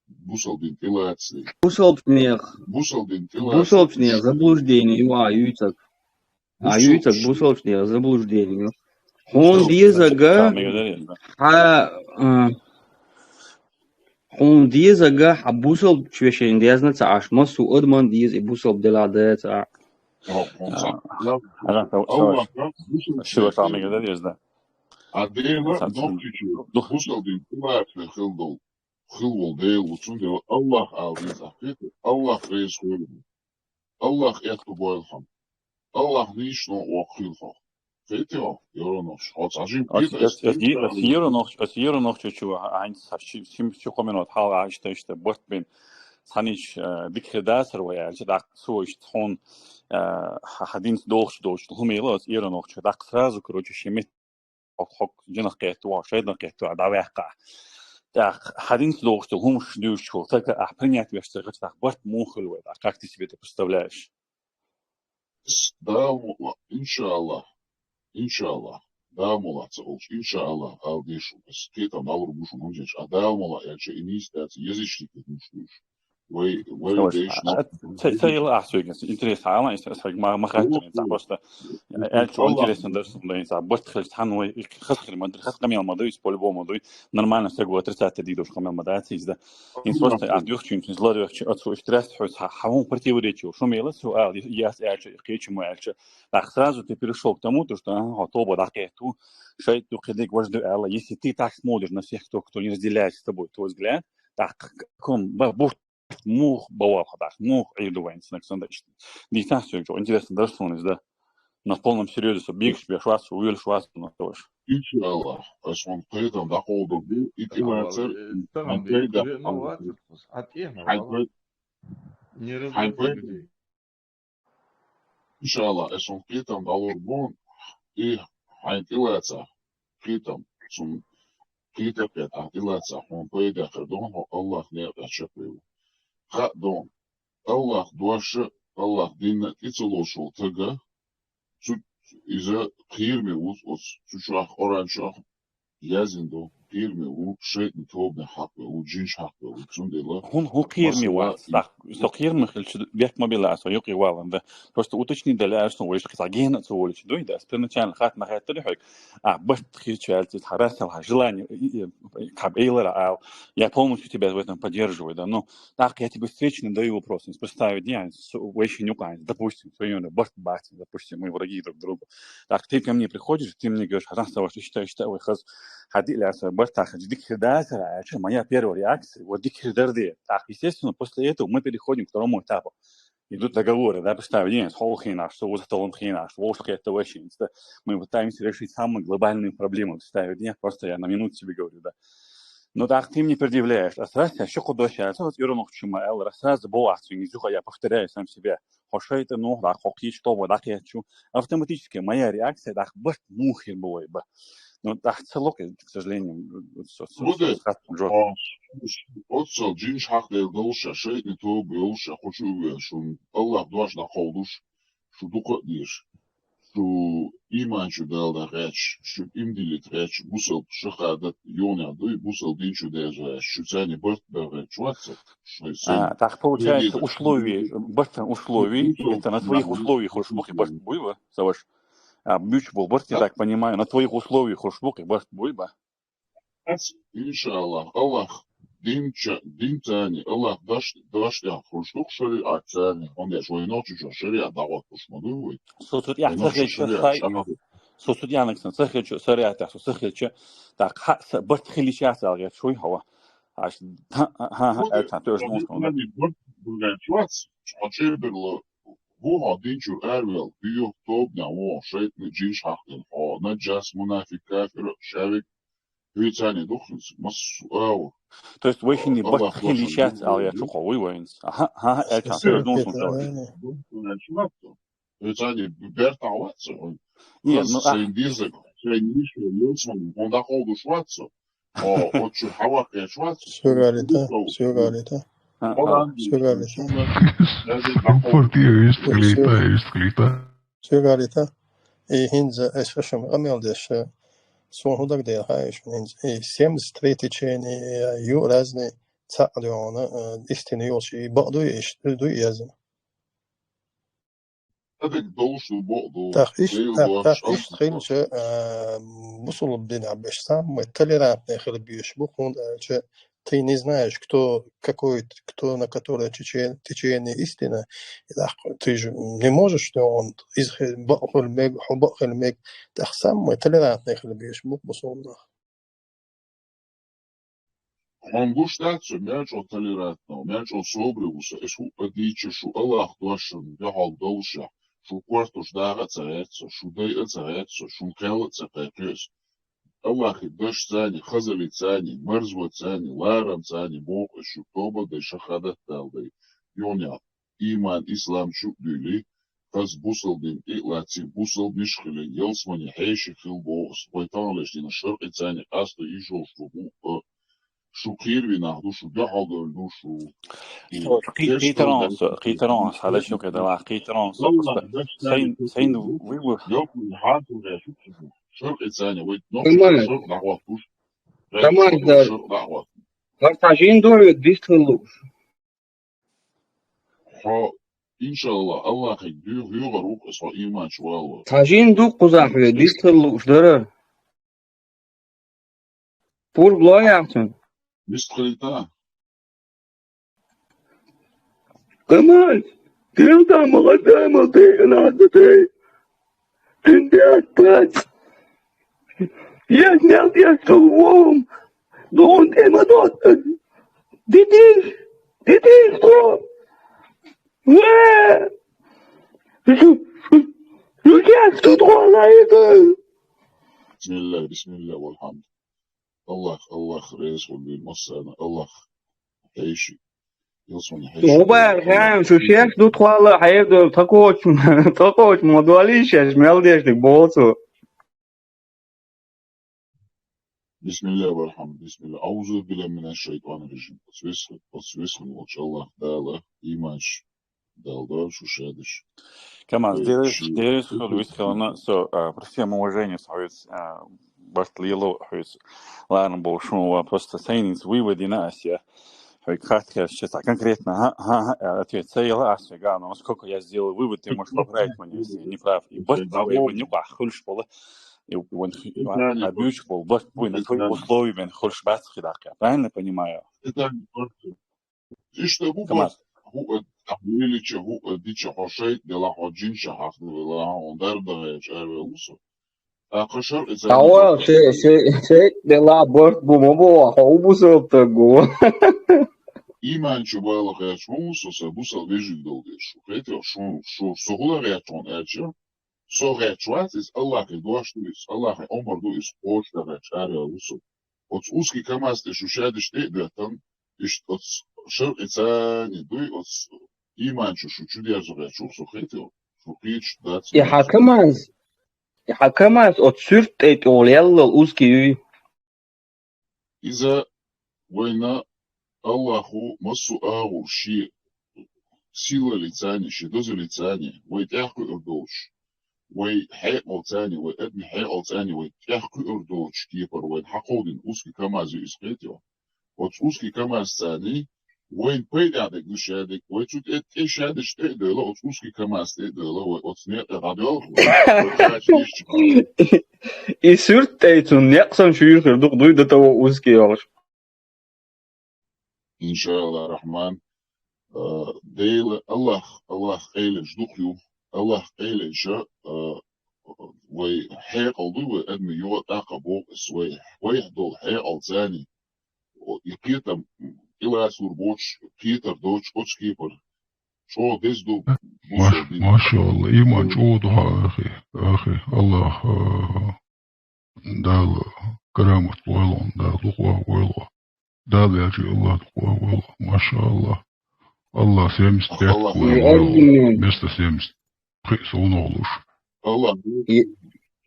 بوصل دين تلاتسي بوصل بنيخ заблуждение аюйтак бусал пнех заблуждение он дизага он дизага бусал чвешен дезна цаш масу одман диз и бусал делада ца شو تعمل كده يزدا أدينا نقطة بوصل دين تلاتسي خلول ديل وتشون الله عزيز أحكي الله رئيس خير الله يكتب ويلهم الله نيشنا وخيلهم فيتوا يرونوش هاتشين يرو نوخ شو عين شو كمان حال عشت بوت بين سانيش بكر داسر ويا جد سويش تون حدين دوش هم يلاس يرو نوخ داق سراز كروج شمت حق جنق قيتوا شيء قيتوا دعوة حدين слушал, هم шлющу, только принять вещи, так вот мухлю, а как ты себе это представляешь? Да, иншаллах, да, молодцы, иншаллах, алдишу, скетом на урбушу нунжеш, а да, молодцы, я че инистация, язычники нунжеш. Цейл ахсуйгенс интерес ала истасаг ма хатен за просто эльчо интересно да за бот хэл таной хасхэр мадр хасхамел мадуй по-любому мадуй нормально сегу 30 дидуш хамел мадаци изда ин просто адюх чин злодюх отсу стресс хос хавон противоречил шумела суал яс эльчо кечему эльчо так сразу ты перешел к тому то что готово да кету шейт du хедик важду элла если ты так смотришь на всех кто не разделяет с тобой твой взгляд так ком мух бавал хадах, мух айдувайнс на ксандачный. Действительно, что интересно, даже что он изда на полном серьезе, что биг себе швас, уил швас, на то же. Иншаллах, а он поэтому доходу был, и ты мацер, иншаллах, а он поэтому доллар бон, и хайнтилается, поэтому сум поэтому хайнтилается, он поэтому Аллах не отшепил. Дон, Аллах дуаша, Аллах динна ицелошул тага, иза кирме ус, сушах оранжах, язиндо, кирме у, шейтни тобне хакве, у джинш хакве, у цундела. Хун кирме вас, так, со кирме хельч век мобила, со юки валанда, просто уточни даля, что вы что агена цолич, дуй да, первоначально хат на хат телехик, баш хичал, харасал, желание, как эйлера, я полностью тебя в этом поддерживаю, да, но так я тебе встречно даю вопрос, не представить дня, очень нюкань, допустим, своё баш бати, допустим, мы враги друг другу, так ты ко мне приходишь, ты мне говоришь, раз того, что считаешь, что вы хаз, ходи ляса, так, моя первая реакция, вот дикхидерды. Так, естественно, после этого мы переходим к второму этапу. Идут договоры, да, представь, холхина, что вот это ломхина, что волшки это очень. Мы пытаемся решить самые глобальные проблемы. Представь, просто я на минуту тебе говорю, да. Но так ты мне предъявляешь, а сразу еще куда сейчас, вот юрнух чума, эл, сразу была, я повторяю сам себя. Хоша это, ну, да, хохи, что вот, так я чу. Автоматически моя реакция, так, бах, мухер было бы. Ну, так, целок, к сожалению, вот сол джинш хакдел долша, шейтни то белша, хочу шун Аллах дуаш на холдуш, шу дукот диш, шу иманчу дал да реч, шу имдилит реч, бусел шахадат юня дуй, бусел динчу даже, шу цани бърт бе чуатса. Так, получается, условия, бъртан условий, это на твоих условиях, хошбух и бърт буйва, саваш. Mutual борт, я так понимаю, на твоих условиях хошбук и борт буйба. Иншаллах, Аллах, динтани, Аллах дашля хошбук шариат цани, он я швой ночью шариат дават хошмадуй. Сосуд я цехлече хай, сосуд я наксан цехлече шариат, цехлече так борт хиличат алга швой хава. Аж это тоже можно. Борт бурганчвац, чмачеберло. Вуха динчур эрвел, био тобня во шейтни джинш хахтен, о наджас мунафик кафир шавик, вицани духнс, масуау. То есть вы не борт хиличат алга шуховый воинс. Это тоже нужно. Вицани бертаватся. Нет, ну сендизек, сендишь, лёцман, он доходу шватца. О, отчу хавак я шватца. Все говорит, Все говорит, и хинза, эшашам, амелдеш, сон худак де хайш, и 73 течение, ю разные цаалиона, истинные очи, баду язын. Так, иш хилче, бусул бдин абеш сам, мы толерантные хилбьюш, бухун, ты не знаешь, кто на которое течение истины, ты же не можешь, что он из бахулмег, так самый толерантный хлебешь, бухбусулна. Он гуштацию, мячо толерантного, мячо собривуса, эшу подичи, шу Аллах дуашен, яхал долша, шу квартуш дага царется, шу дай царется, шу кела цапекес. Аллах даш цани, хазали цани, мързва цани, ларам цани, бог, шу тоба, дай шахадат талдай. Йоня, иман, ислам чук дюли, قز بوصل بين إقلاتي بوصل بيشخلي يلسمني حيشي خيل بوغس ويطالش دين الشرق الثاني قاستو يجو شو خير بيناهدو شو بيحضر شو قيترونس على شو كده قيترونس والله بس ثاني سين ويبو يوم حاصل يا شو الشرق الثاني ويتنقش كمان الشرق دعواتوش كمان ده الشرق دعوات قرطاجين دول يديستلوش إن شاء الله الله خير يغروق إسرائيل إيمان شوال تاجين دو قزاح يديستلوش درر بول بلا يعتن مستخلتا كمان تلتا مقدمة نادتي عندي أثبات يسنع يسووم دون إما دوت ديتيش طوم واه شو جاك تدخل عليك بسم الله والحمد الله خريس والمصانع الله حيشي يصوني حيشي وبعد خام شو شيخ دو تخوالا حيبدو تقوش مدواليش ميلديش ديك بوتو بسم الله والحمد بسم الله أعوذ بالله من الشيطان الرجيم وتسويسخن وإن شاء الله دالة إيمانش دال شو شادش كمان ديريس خلو يسخلنا при всем уважении союз Бартлило союз ладно большого просто сейнс выводи Асия кратко сейчас конкретно ответ цела Асия но сколько я сделал вывод ты можешь поправить меня если я не прав и вот его не похож было и он beautiful but на твои условия мен хочешь бацхи правильно понимаю это и что هو تحويل هو دي شخصية دلا حجين شخص ولا عندر دغيش أروسو أقشر إذا أول شيء دلا برد بومبو هو بوسوب تقو إيمان شبالة غيش موسو سبوسل بيجي دولدش وكيتي شو سهولة غيشون أجر سو غيشوات إس الله كدواش دويس الله عمر دويس قوش دغيش أروسو وتسوسكي كما استشو شادش تقدرتن إش شرق ثاني دوي إيمان شو دي أزغي شو سخيتي شو قيتش دات يحكماز أتسرت أوليال الأوسكي إذا وينا الله هو مسو أغو شيء سيلة لتاني شي دوزي لتاني ويتأخو أردوش ويحيقل تاني ويأدني حيقل تاني ويتأخو أردوش كيبر وين حقودين أوسكي كمازي إسخيتي وتسوسكي كماز تاني وين بيدعك نشادك وتشوت إيشادك تقدر لا وتسوسكي كماز تقدر لا وتسنيق راديو يسرت أيتون يقسم شيخ دوق دويدة تو أوسكي يالش إن شاء الله الرحمن ديل الله قيلش دوقيو الله قيلش ويحيقل دو وأدمي يوت أقبوق سوي ويحدو حيقل تاني يقيتم إلى سوربوش كيتر دوش كوتش كيبر شو ديزدو ما شاء الله إيمان جودها أخي الله دال كرامة ويلون دال لقوة ويلون دال يا جي الله لقوة ويلون ما شاء الله الله سيمس تحت ويلون بست سيمس خيس ونولوش الله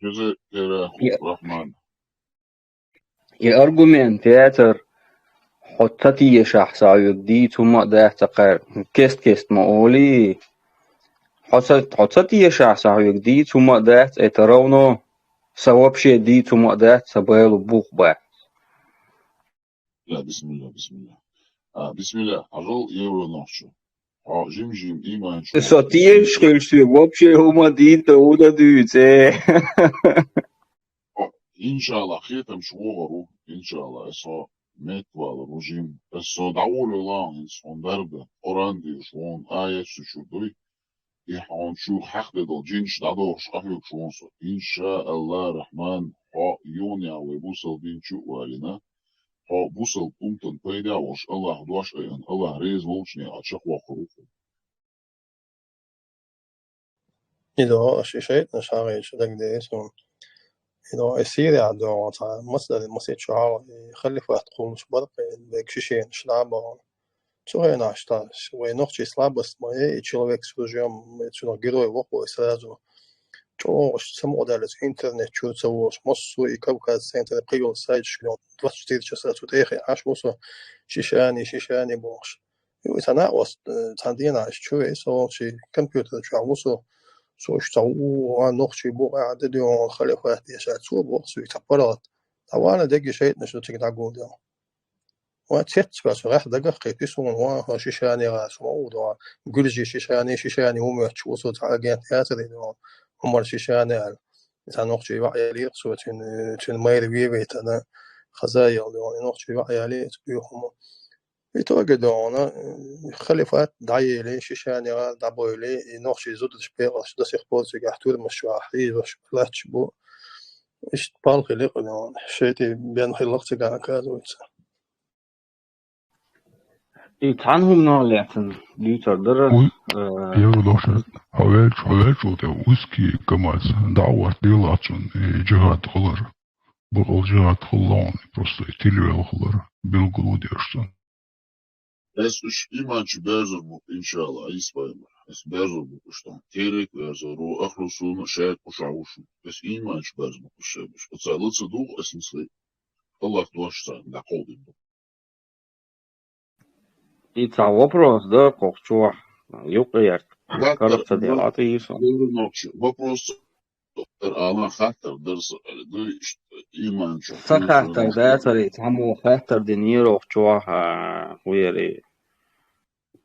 جزء الرحمن يا أرجومنت تياتر حطتي شخصا يدي ثم ده تقر كست مقولي حطتي شخصا يدي ثم ده اترونه سواب شيء دي ثم ده سبايل بوخ با لا بسم الله بسم الله أجل يورو نحشو جيم إيمان شو ساتيش خيلشي وابشي هما دي تودا دوزي إن شاء الله خيتم شغورو إن شاء الله إصا متوال رجيم إصا دعول الله إنسان درده أراندي شوان آية سشودوي إحان شو حق دل جنش دادوش أحيوك شوانسو إن شاء الله الرحمن يونيا ويبوصل دين شو والنا بوصل أمتن بيدا وش الله دواش أيان الله ريز ووشني أتشق وخروفه إذا شيء نشاري شدك ديسون إذا يصير يعدو مصدر المسيد شعار يخلي فات تقول مش برق بيكشيشين شلعبون Цугена что ночи слабость моей, и человек с ружьем, герой вокруг сразу. Самодалец интернет чуется вос, моссу и Кавказ центр привел сайт, что 24 часа тут эхе, аж мусо шишани бошь. И вот она was тандина чуе, so компьютер чуамусо, so что ночи бога адедион халифат яшат су бог су аппарат. طبعا دقي شيء نشوف تقدر أقول وتحت بس راح دقق يبيسون وها شيشاني راس موضوع قل شيشاني هم يشوفوا على جات ياتري هم شيشاني مثلا نقطة وعي لي سو تن ماير بيبيت أنا خزايا نقطة وعي لي تبيهم يتواجدون خليفات دعي لي شيشاني راس دعبوا لي نقطة زود شبيرة شو ده سيخبوز يحتول مشروع حيز وش بلاتش بو إيش بالخي لقنا شيء بين خلقت كان كذا عنهم نالعتن ليتر در يغلوش حوالش ويسكي كماز دعوة ديلاتون جهات خلر بقول جهات خلون просто تلوي خلر بالقلود يشتن Es imanci bezurbu inşallah ispaymar. Es bezurbu kuştan. Terek vezaru akhlusunu şayet kuşavuşun. Es imanci bezurbu kuşavuş. Отцалыца дух эсенсли. Allah дуашса да колдин. И ца вопрос, да, кохчуа. Юкъярт. Карапса делата иса. Вопрос Аллах хаттар дырс иманча. Сахаттар да цари таму хаттар дениров чуа хуери.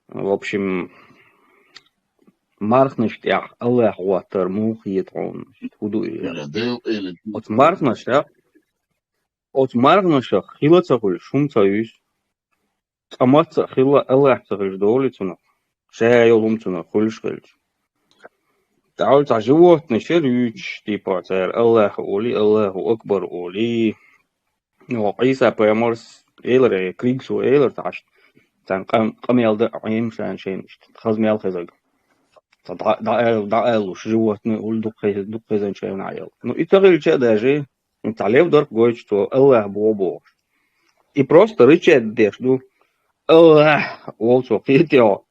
В общем, мархнаш тях Аллах ватар мухит он худу. От мархнаш хилаца хул шумца юс. Амаца хила Аллах цахиш долицуна. Шайолумцуна хулшхэлч. تعال живот нешерюч типа цар Аллах оли Аллаху акбар оли. Но Иса пойморс элре кригсу элер таш. Тан камелда аимшан шен. Хазмел хазаг. Да животное улдукхезен чай наел. Ну и тогда даже талев дор говорит, что Аллах бог. И просто рычает дешду. Аллах also хитио.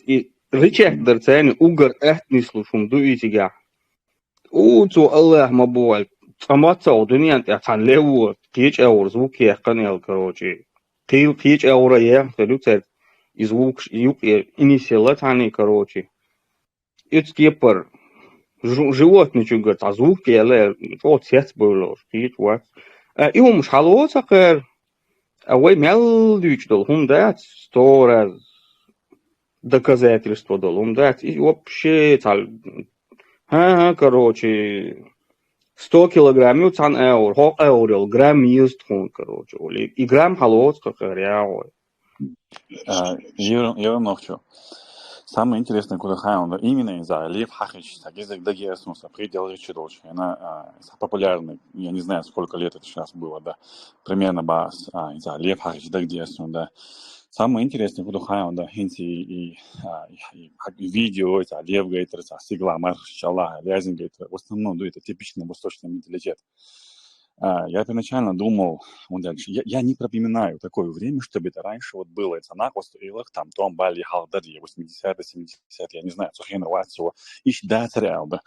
И Richard der Zähne Ugar echt nicht слушум дуитига. Уцу Аллах мабуаль. Амаца удуниянт яхан леву тич аур звук яхканел, короче. Тич аура яхтелюцет и звук юк инисиалат ани, короче. It's типа животный чугат, а звук яле вот сец было, тич вот. И ум шалоца кэр. А вы мял дюч дол хум дат стора доказательство дал, да, и вообще, короче, 100 килограмм, цан эур, хок эурил, грамм есть, короче, и грамм халот, как реально. Я вам нахчу. Самое интересное, куда хаем, именно из-за Лев Хахич, так язык дагерснулся, предел речи дольше. Она популярна, я не знаю, сколько лет это сейчас было, да, примерно бас, из-за Лев Хахич дагерснулся, да. Самое интересное, куда хаем, да, хинти и видео, это Лев Гейтер, Сигла, Маршалла, Лязин Гейтер, в основном, да, это типичный восточный менталитет. Я первоначально думал, я не припоминаю такое время, чтобы это раньше вот было. Это на кострилах, там, том, Бали, Халдари, 80-е, 70-е, я не знаю, Сухина, Ватсова, ищ да, царял, да.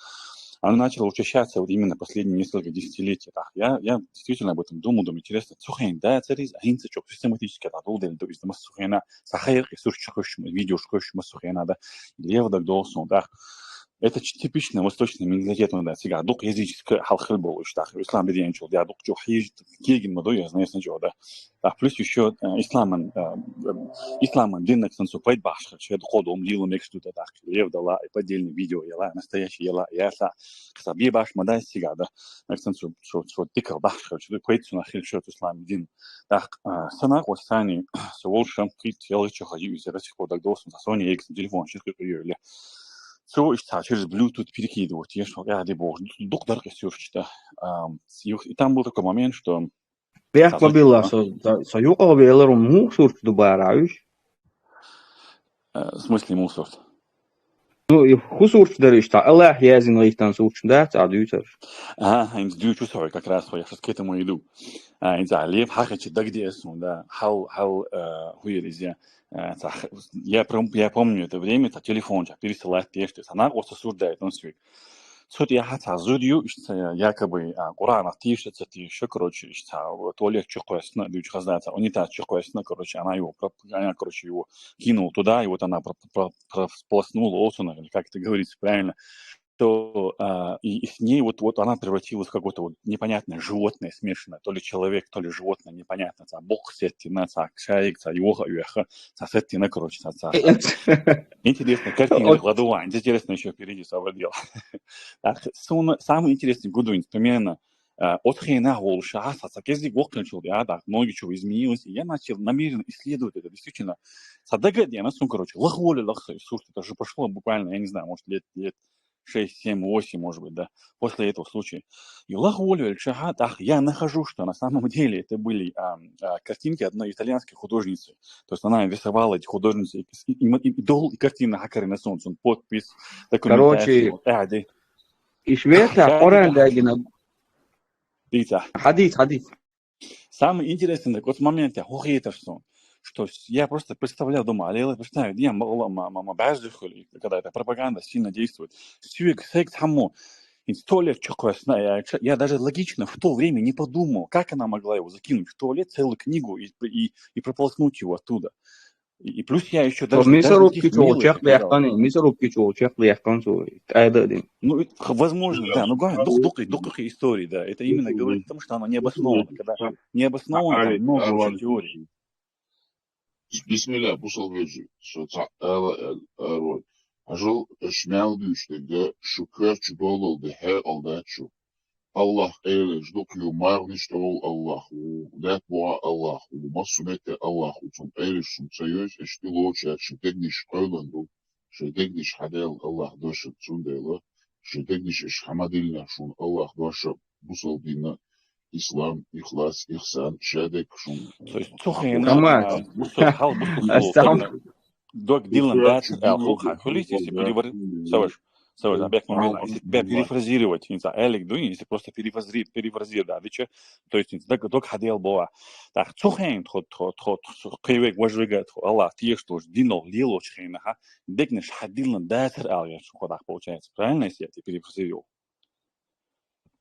Оно начало учащаться вот именно последние несколько десятилетий. Я действительно об этом думаю, интересно, Сухин, да, царь, а инцечок, систематически, да, долден, то есть, Сухина, Сахайр, и Сурчахошим, видео, Шкошим, Сухина, да, Лев, да, Долсон, да. Это типичный восточный менталитет, да, сега дух языческий халхил был, что ислам беденчил, да, дух чухиж, кегин моду, я знаю, что да. А плюс еще ислам длинный сенсу пойд башка, что ходу умлил мексу да, так, лев дала и поддельное видео, яла, настоящий яла, яса, ксаби баш мода сега, да, сенсу, что тикал башка, что пойд сюда хил, что ислам дин. Так, санак вот сани, со волшем крит, яла, что ходил, из этих ходок досом, за Sony X телефон, что или Все işte через Bluetooth перекидывать, я что, я либо доктор что и там был такой момент, что Бях побила, со юка белеру мусор добавляешь. В смысле мусор? Ну и хусор даришь, та Аллах язин лихтан сурч, да, а дютер. Им дючу, sorry, как раз я сейчас к этому иду. Инза лев хахачи да где да, хал хуеризя. Я помню это время, телефон пересылать тексты, она осуждает, он свой. Суть я хотел зудью, якобы Коран тишется, короче, туалет чухуясна, дючь хазнается, унитаз чухуясна, короче, она его кинул туда, и вот она сполоснула осуна, или как это говорится правильно, то и с ней вот она превратилась в какое-то вот непонятное животное смешанное, то ли человек, то ли животное, непонятно, бог сеттина, шаик, йога, юэха, сеттина, короче, интересная картина, кладова, интересно еще впереди совладел. Самый интересный гудунь, примерно, от хрена голша, кездик окончил, много чего изменилось, и я начал намеренно исследовать это, действительно, садагадия, короче, лохволи, слушайте, это же прошло буквально, я не знаю, может, лет 6, 7, 8, может быть, да, после этого случая. И я нахожу, что на самом деле это были картинки одной итальянской художницы. То есть она рисовала эти художницы, идол и картина Хакари на солнце, подпись, документация. Короче, и Швеция, Корандагина. Хадис. Самый интересный такой момент, что я просто представлял дома, я представляю, когда эта пропаганда сильно действует. Я даже логично в то время не подумал, как она могла его закинуть в туалет, целую книгу и прополоснуть его оттуда. И плюс я еще даже... Ну, возможно, да, но дух истории, да, это именно говорит о том, что она не обоснована. Когда не обоснована, там много очень теорий. Bismillah, bu sal veci, so ta'ala el-arwad. Ajal şmel düştege şükür çudolul de he aldaçu. Allah eyle jdukiyu marniştol Allahu, dat boğa Allahu, masumete Allahu, tum eyle şum sayöz, eşti loçak, şedegniş koylandu, şedegniş hadel Allah doşu tsundela, şedegniş eş hamadilna şun Allah doşu bu sal dina. İslam, ihlas, ihsan, şedek, şun. Док Дилан Датс, если перефразировать, Элик Дуни, если просто перефразировать, то есть док Хадел Боа. Так, Цухейн, Кривек, Важвигат, Аллах, Тиештуш, Дино, Лилочхейна, Декнеш Хадилан Датер Алия, Шуходах получается. Правильно, если я перефразировал?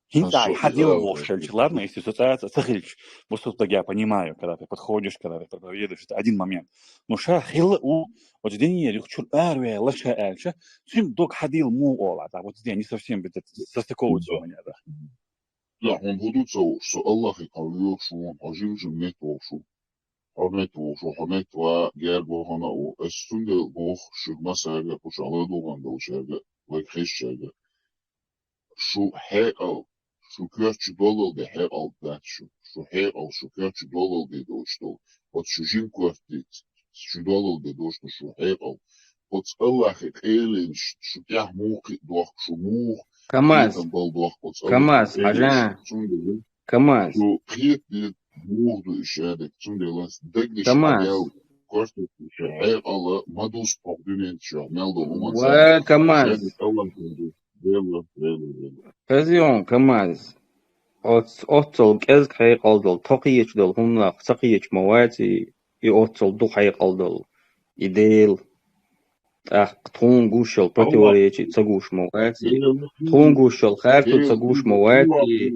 Хинтай ходил лошадь, ладно, если ассоциация сахильч, вот что я понимаю, когда ты подходишь, когда ты проповедуешь, это один момент. Но шахил вот здесь не речут арве лаша эльча, чем док ходил му ола, да, вот здесь не совсем состыковываются у меня, да. Да, он будут что Аллах и кавлю, что он ажил же мне тошу, хамет ва гербо хана у эстунде бог шигма сага, пушала дуган долшага, лайк хешчага, шо хеал. Шукерчу доллар де хер ал датшу. Шо хер ал шукерчу доллар де дошто. Вот шужин квартит. Шу доллар де дошто шо хер ал. Вот Аллах элен шукях мух дох шу мух. Камаз. Ажа. Камаз. Шо хет де мух до ишадек. Цунделас дегли шадел. Костет шо хер алла мадус погдунен шо мелдо уман. Ва камаз. Казион камаз. Отцол кез хай қалдыл. Тоқиеч дол хуннақ сақиеч мавати. И отцол ду хай қалдыл. Идейл. Тунгушел противоречит цагуш мавати. Тунгушел харту цагуш мавати.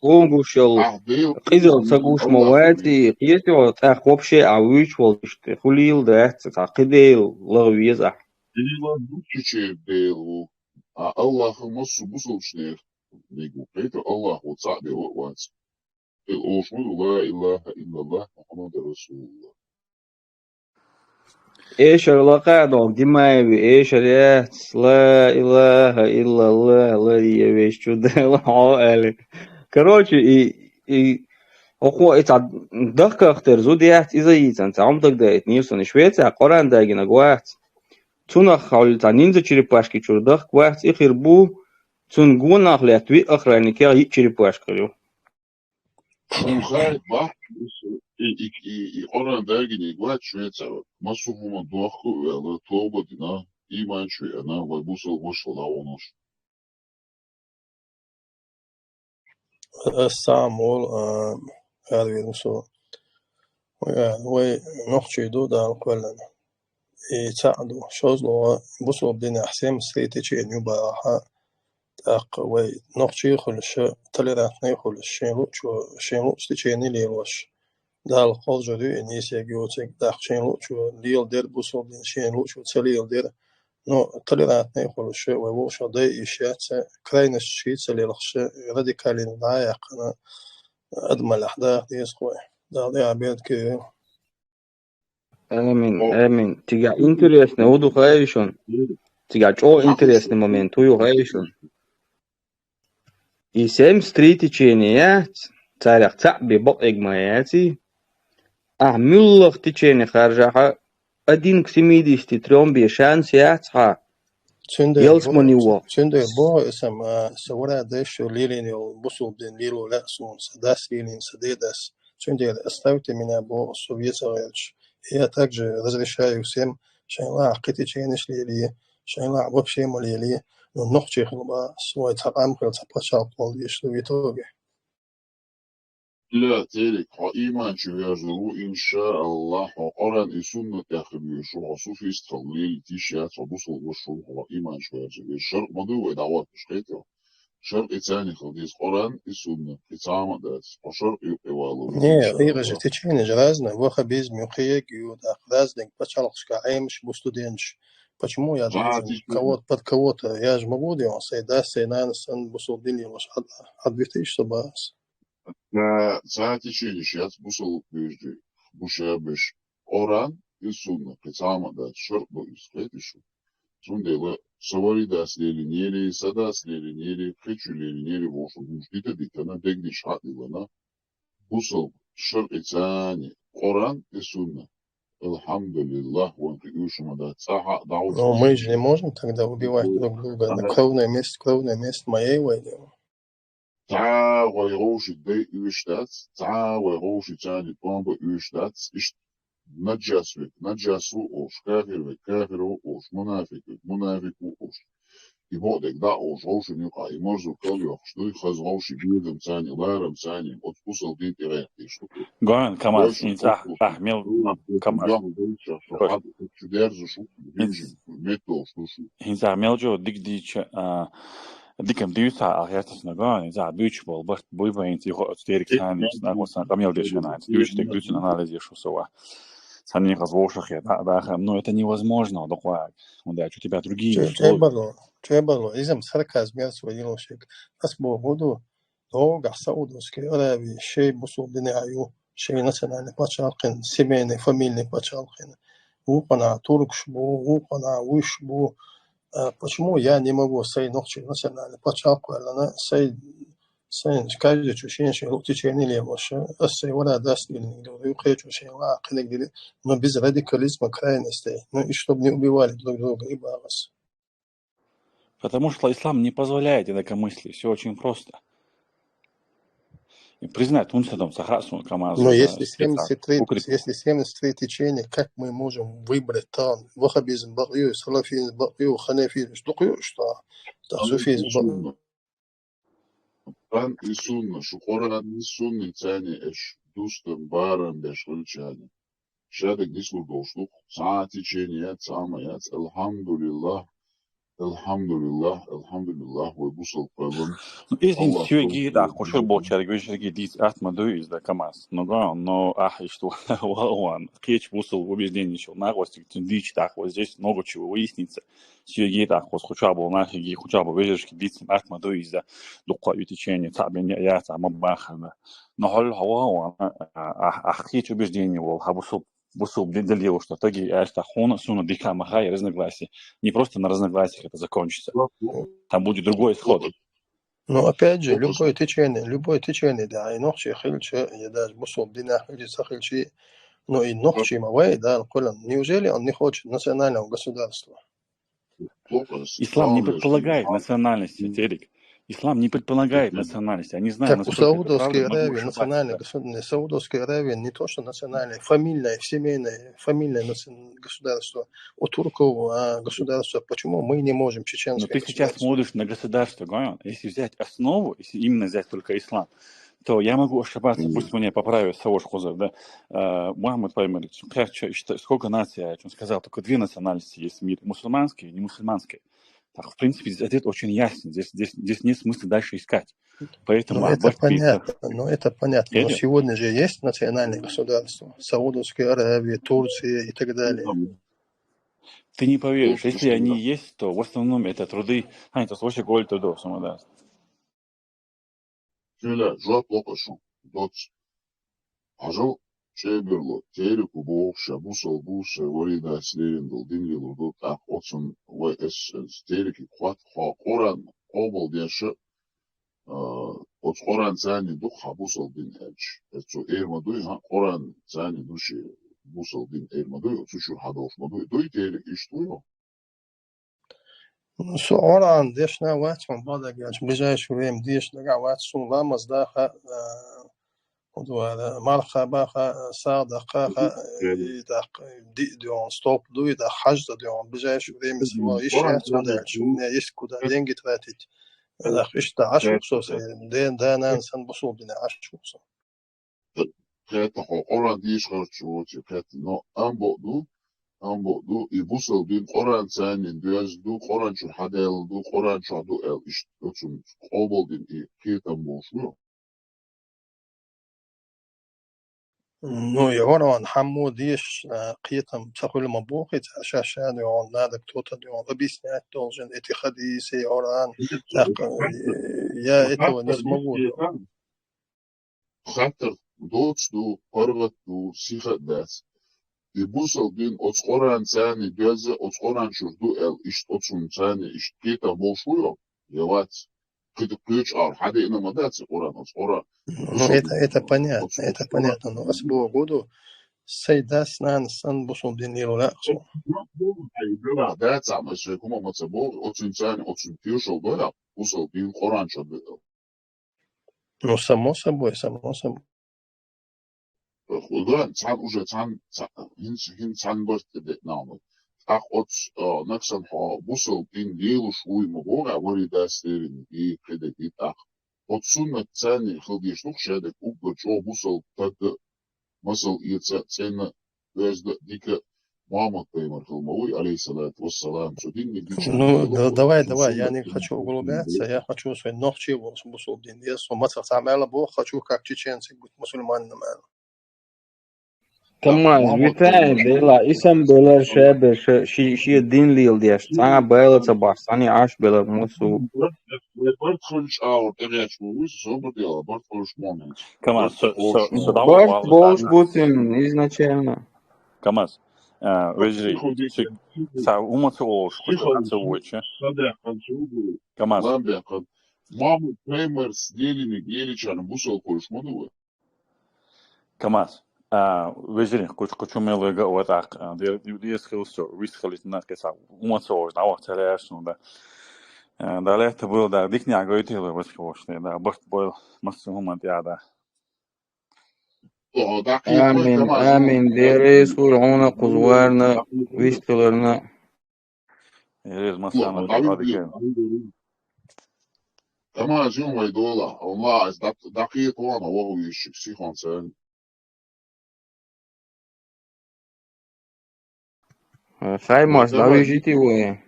Тунгушел қизыл цагуш мавати. Если вот вообще авич волшты. Хулил да қидейл лағвиез Allah nasıl bu sonuçlar ne yapıyor? Allah o tabi o var. Olsun la ilahe illallah Muhammed Resulullah. ايش القاعدة دماغي ايش اليات لا اله الا الله لا يبيش ده عقل короче и هو اتعد دقة اختر زوديات اذا يتن تعمدك ده نيوسن شوية قرآن داقي نقوات تون خال تانين ذا черепашки чурдах кварц их ирбу تون гунах лятви охрани кя и черепашка лю. Хай ба и Qur'an dagini gwa chwetsa masu huma dokhu ala toba dina iman chwena wa busal washla wonosh. Самол Харвин so ونقشي دو دا القلن يتعدو شوزلو بصو بدين حسيم سريتي نيوبا تاق نقشي خلش تلراتني خلش شينلو ستيشيني ليلوش دال قول جدو انيس يجيوتك داق شينلو ليل دير بصو بدين شينلو تليل دير نو تلراتني خلش ووش داي إشيات كراينس شيت ليلخش راديكالين ضايقنا أدمى الأحداث دي سقوي دالي عبيد كي Amin. Tiga interesne udu hayshon. Tiga čo interesne moment uju hayshon. I sem streeti tjeniat, تاريخ تعبي بطئق ماياتي أعمل تيجيني خارجها أدين كسيميدي استيترون بيشان سياتها يلس منيوا تشندر بو اسم سورا ديشو ليلين بوصل بدين ليلو لأسون سداس ليلين سديداس تشندر استوتي من أبو السوفيت غيرش هي تاج разрешаю всем شايلا عقيتي تشينش ليلي شايلا عبوب شي موليلي نقشي خلبا سوى تقام خلط باشا قول يشلو يتوغي لا تارك إيمان شويرزلو إن شاء الله وقرن إسنة تاخبي شو عصوفي استخليل تيشيات وبوصل وشو إيمان شويرزلو الشرق مدو دعوات مشقيته شرق إتاني خلديس قرن إسنة إتامة دات وشرق يبقى والو Не, рыжий, ты чейнишь разное, воха без мюхеек, юда, разных, почаловска, аимш, бустуденш. Почему я должен кого-то под кого-то, я же могу делать, да, наверное, сан бусудили, отбитый, чтобы... ساعتي شيء شيات بوصل بيجي بوشابش أوران السنة قطعة دات شرط بيسقيت شو تون ديلا سواري داس ليلي نيري سداس ليلي نيري خيشو ليلي نيري بوشو مجديدة ديتنا دقني شحات لنا بوصل شرط ثاني أوران السنة الحمد لله وانقيوش مدات ساعة دعوة Но мы же не можем тогда убивать друг друга на кровное место моей войны. تعا ويروش الدي يشتات تعا ويروش تاني طنبا يشتات نجاس بك نجاس وقوش كافر بك كافر وقوش منافق بك منافق وقوش يبودك دا قوش غوش نيقا يمرزو كل يوخش دوي خز غوش بيدم تاني لارم تاني وتبوصل دين تغير تيشتو Гоан камаз инцах ахмел камаз инцах мелжо дигдич ديكم ديوتا أخياتس نجان إذا بيوتش بالبرت بويبين تيجو أستيرك ثاني ناقصنا قميل ديش أنا ديوتش تقدرش анализ что сова сами развошах я да но это невозможно доклад он да у тебя другие условия Чебало изам сарказм я сводил шек асбо буду долго саудовский араби шей бусудины аю шей национальный пачалкин семейный фамильный пачалкин упана туркшбу упана вишбу почему я не могу сей ночи национальный пачалку она сей каждый чушин шей лутичени левоша сей вора даст или юхе чушин ла книг дили но без радикализма крайностей ну и чтобы не убивали друг друга и балас. Потому что ислам не позволяет инакомыслию, все очень просто. И признать унсадом сахасун камазу. Но если 73 течения, как мы можем выбрать там ваххабизм, бакью, салафизм, бакью, ханафизм, что тахсуфизм, бакью. Пан и сунна, шукоран и сунны тяни эш дустам барам бешхульчани. Шадек дислу дошлук, цаа течения, цаамаят, алхамдулиллах. Alhamdulillah, ويبوصل قلبهم. Если все гид, хошер болчар, гвешер гидит, атмаду из да камаз. Но что он кеч бусал убеждение, что нагости дичь так вот здесь много чего выяснится. Все гид, хоча был нахи ги, хоча был вежер гидит, атмаду из да дуква утечение, табин я там бахана. Но хол хава он кеч убеждение был, хабусал бусул делил, что таги это хона суна дика махай разногласия. Не просто на разногласиях это закончится. Там будет другой исход. Но опять же, любое течение, да, и ночи хильче, я даже бусул дина хильче, но и ночи мавай, да, неужели он не хочет национального государства? Ислам не предполагает национальности, Терик. Ислам не предполагает национальности. Они знают, как у Саудовской Аравии национальное государство. Саудовская Аравия не то, что национальное, фамильное, семейное, фамильное государство. У турков государство. Почему мы не можем чеченское? Но ты сейчас смотришь на государство, если взять основу, если именно взять только ислам, то я могу ошибаться, пусть меня поправит Савош Хузов, да. Мухаммад Паймалич, сколько наций, он сказал, только 2 национальности есть в мире, мусульманские и немусульманские. Так, в принципе, ответ очень ясен, здесь нет смысла дальше искать. Поэтому Ну, это понятно, но сегодня же есть национальные государства, Саудовская Аравия, Турция и так далее. Ты не поверишь, если они есть, то в основном это труды, это слушай голь трудов самодаст. Şöyle cevap okuşun. Dot. Ажал чеберло. Тереку бокша. Бусал буша. Варида слериндл. Динвилу. Дот. Ах отsun. ВС. Тереки. Хват. Хоран. Обал деши. От хоран зани. Дух. Бусал дин эдж. Это эрмадуй. Хоран зани. Души. Бусал дин эрмадуй. Отсушур хадош мадуй. Дуй терек. Иштуйно. Оран, дешна ватсун бадагаш, в ближайшее время дешна ватсун ламаз даха, малха баха, садаха, дион стоп дуй, да хажда дион, в ближайшее время сва ищется дальше. У меня есть куда деньги тратить. Да, ишта ашуксос, да нансан бусулдина ашуксос. Это Оран дишхар чуочи, это но амбоду. Амбоду и бусал бин Оран цанин дуяз ду Оран чу хадел ду Оран чу ду эл иш отсун оболдин и китам болшу. Ну, и он хаму диш قيتم تقول مبوخت عشان يون надо кто-то объяснять должен эти хадисы Оран. Я этого не смогу. Хатер доц ду паргат ду сихат дас. И бусал бин от Оран цани дуяза от Оран чу ду эл иш отсун цани иш китам болшу. Яват كده بيشعر حدا إنه ما داتس قرآن قرآن. Ну, это понятно, но асбо году сейдас нан сан бусул динилу лаксу. داتس عم شيكوما ما تبوغ أتشين ثاني أتشين بيشل ضيع وصل بين قرآن شد. Ну, само собой. خدان ثان уже ثان هن ثان برت ده نعم. أخ أتش نكسن ها وصل بين ليلو شوي مبوغ وري داستيرين إيه كده كده أخ. أتشون ثاني خلدي شلوك شادك أوبر جو وصل تد مثل يتسنى بس ديك محمد بيمر خلموي عليه الصلاة والسلام شو دين نديش. Ну, давай, я не хочу углубляться, я хочу свой ногчи вусул дин. Если мы تعمل бог, хочу как чеченцы быть мусульманином. Tamam, vitae dela isam belar şebe şi din lil diye. Sana bayılsa bastani aş belar musu. Баш болш бутин изначально. КамАЗ. Вежри. Са умацу олш, кучу воче. КамАЗ. Маму Пеймер с делими геличаном бусал кош модуэ. КамАЗ. Вежри, кучу мелга вот диес хилсо, рисхалит нас кеса. Умацу олш, на вахт реашну да. Да лето был да дикня гойтило восхошне да бахт был максимум да. Amin. Deriz kur'una kuzvarna vistilarına. Deriz masana kadike. Ama jum ve dola. Allah az dakika ona o iş sihon sen. Saymaz da vijiti ve.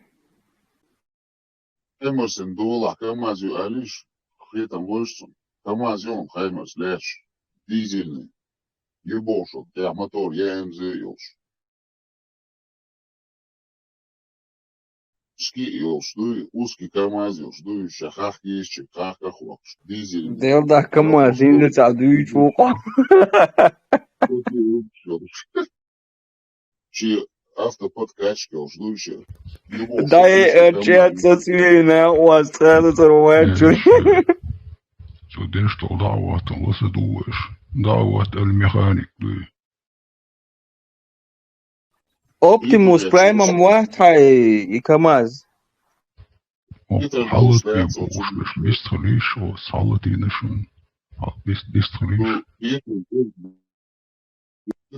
Emerson dola, kamaz yu alish. Khitam bolsun. Kamaz yum khaymaz lesh. Dizelni. Юбошел, я мотор, я МЗ ёлш. Ски ёлш, дуй, узкий КамАЗ ёлш, дуй, шахах ешчик, хахах локш, дизель. Делда КамАЗ, инде цадуй чука. Чи автоподкачки ёлш, дуй, ще. Дай чеца свина, у вас цену царвачу. Zudem что دعوة الله سدوش دعوة الميخانيك دي Optimus Prime واحد КамАЗ. حالت بيبوش مش بيستخليش وصالتي نشون بيستخليش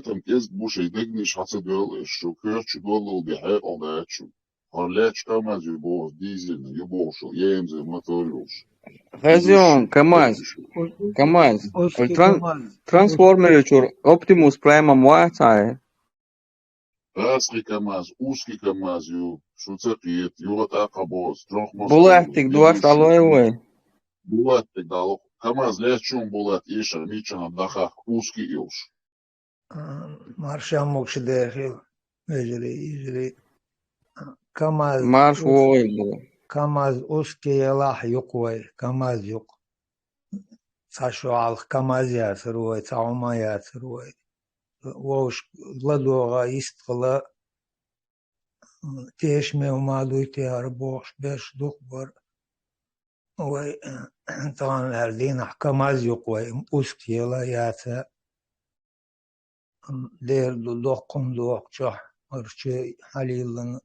Там есть бушей дегниш хацадел, что кёрчу доллар бихай одачу. Харлеч КамАЗ юбош, дизельный юбош, ЕМЗ мотор ёлш. Газион, КамАЗ, трансформер чур, Оптимус Прайма Муатай. Рацкий КамАЗ, узкий КамАЗ, шуцепит, юрат акабос, трох Булатик дуаш алоевой. Булатик дал. КамАЗ лечун булат ишер, мичана дахах, узкий илш. Маршам мокшидехил, ежели КамАЗ, Марш вой был. КамАЗ узкий елах юквой, КамАЗ юк. Сашуал КамАЗ яцруй, цаума яцруй. Вош ладога истгла تيشمي ومالويتي هربوش بيش دكبر وي طبعا الأردين КамАЗ يقوي أسكي لا ياتا دير دوقم دوق جح أرشي حليلن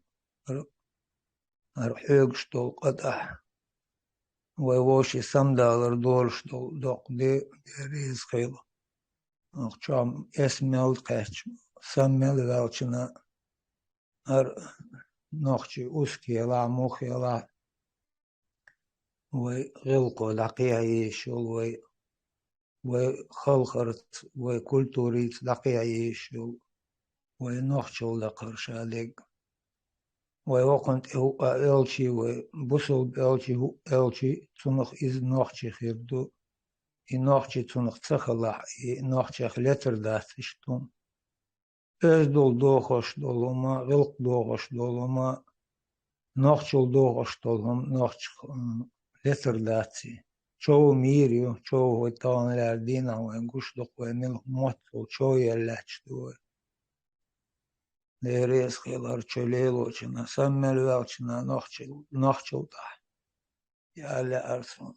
أرحيقش دول قدح وي ووشي سمدالر دولش دوق دي ريز خيلة أخشام اسميل قيش سميل والشنا نوخشي أسكي لا موخي لا وي غلقو دقيا يشول وي خلخرت وي كولتوريت دقيا يشول وي نوخشول دقرش عليك وي وقنت إلشي وي بوسل إلشي تنخ إز نوخشي خيردو إي نوخشي تنخ تخلح إي نوخشي خلتر داستشتون إز دول دوخش دولما غلق دوخش دولما نوخشول دوخش دولهم نوخش لتر داتي شو ميريو شو هو طان الأردينا وينقش دق ويمل موت وشو يلاتش دوي ليريس خيلار شليلو شنا سمل والشنا نوخشل تح يا لا أرسل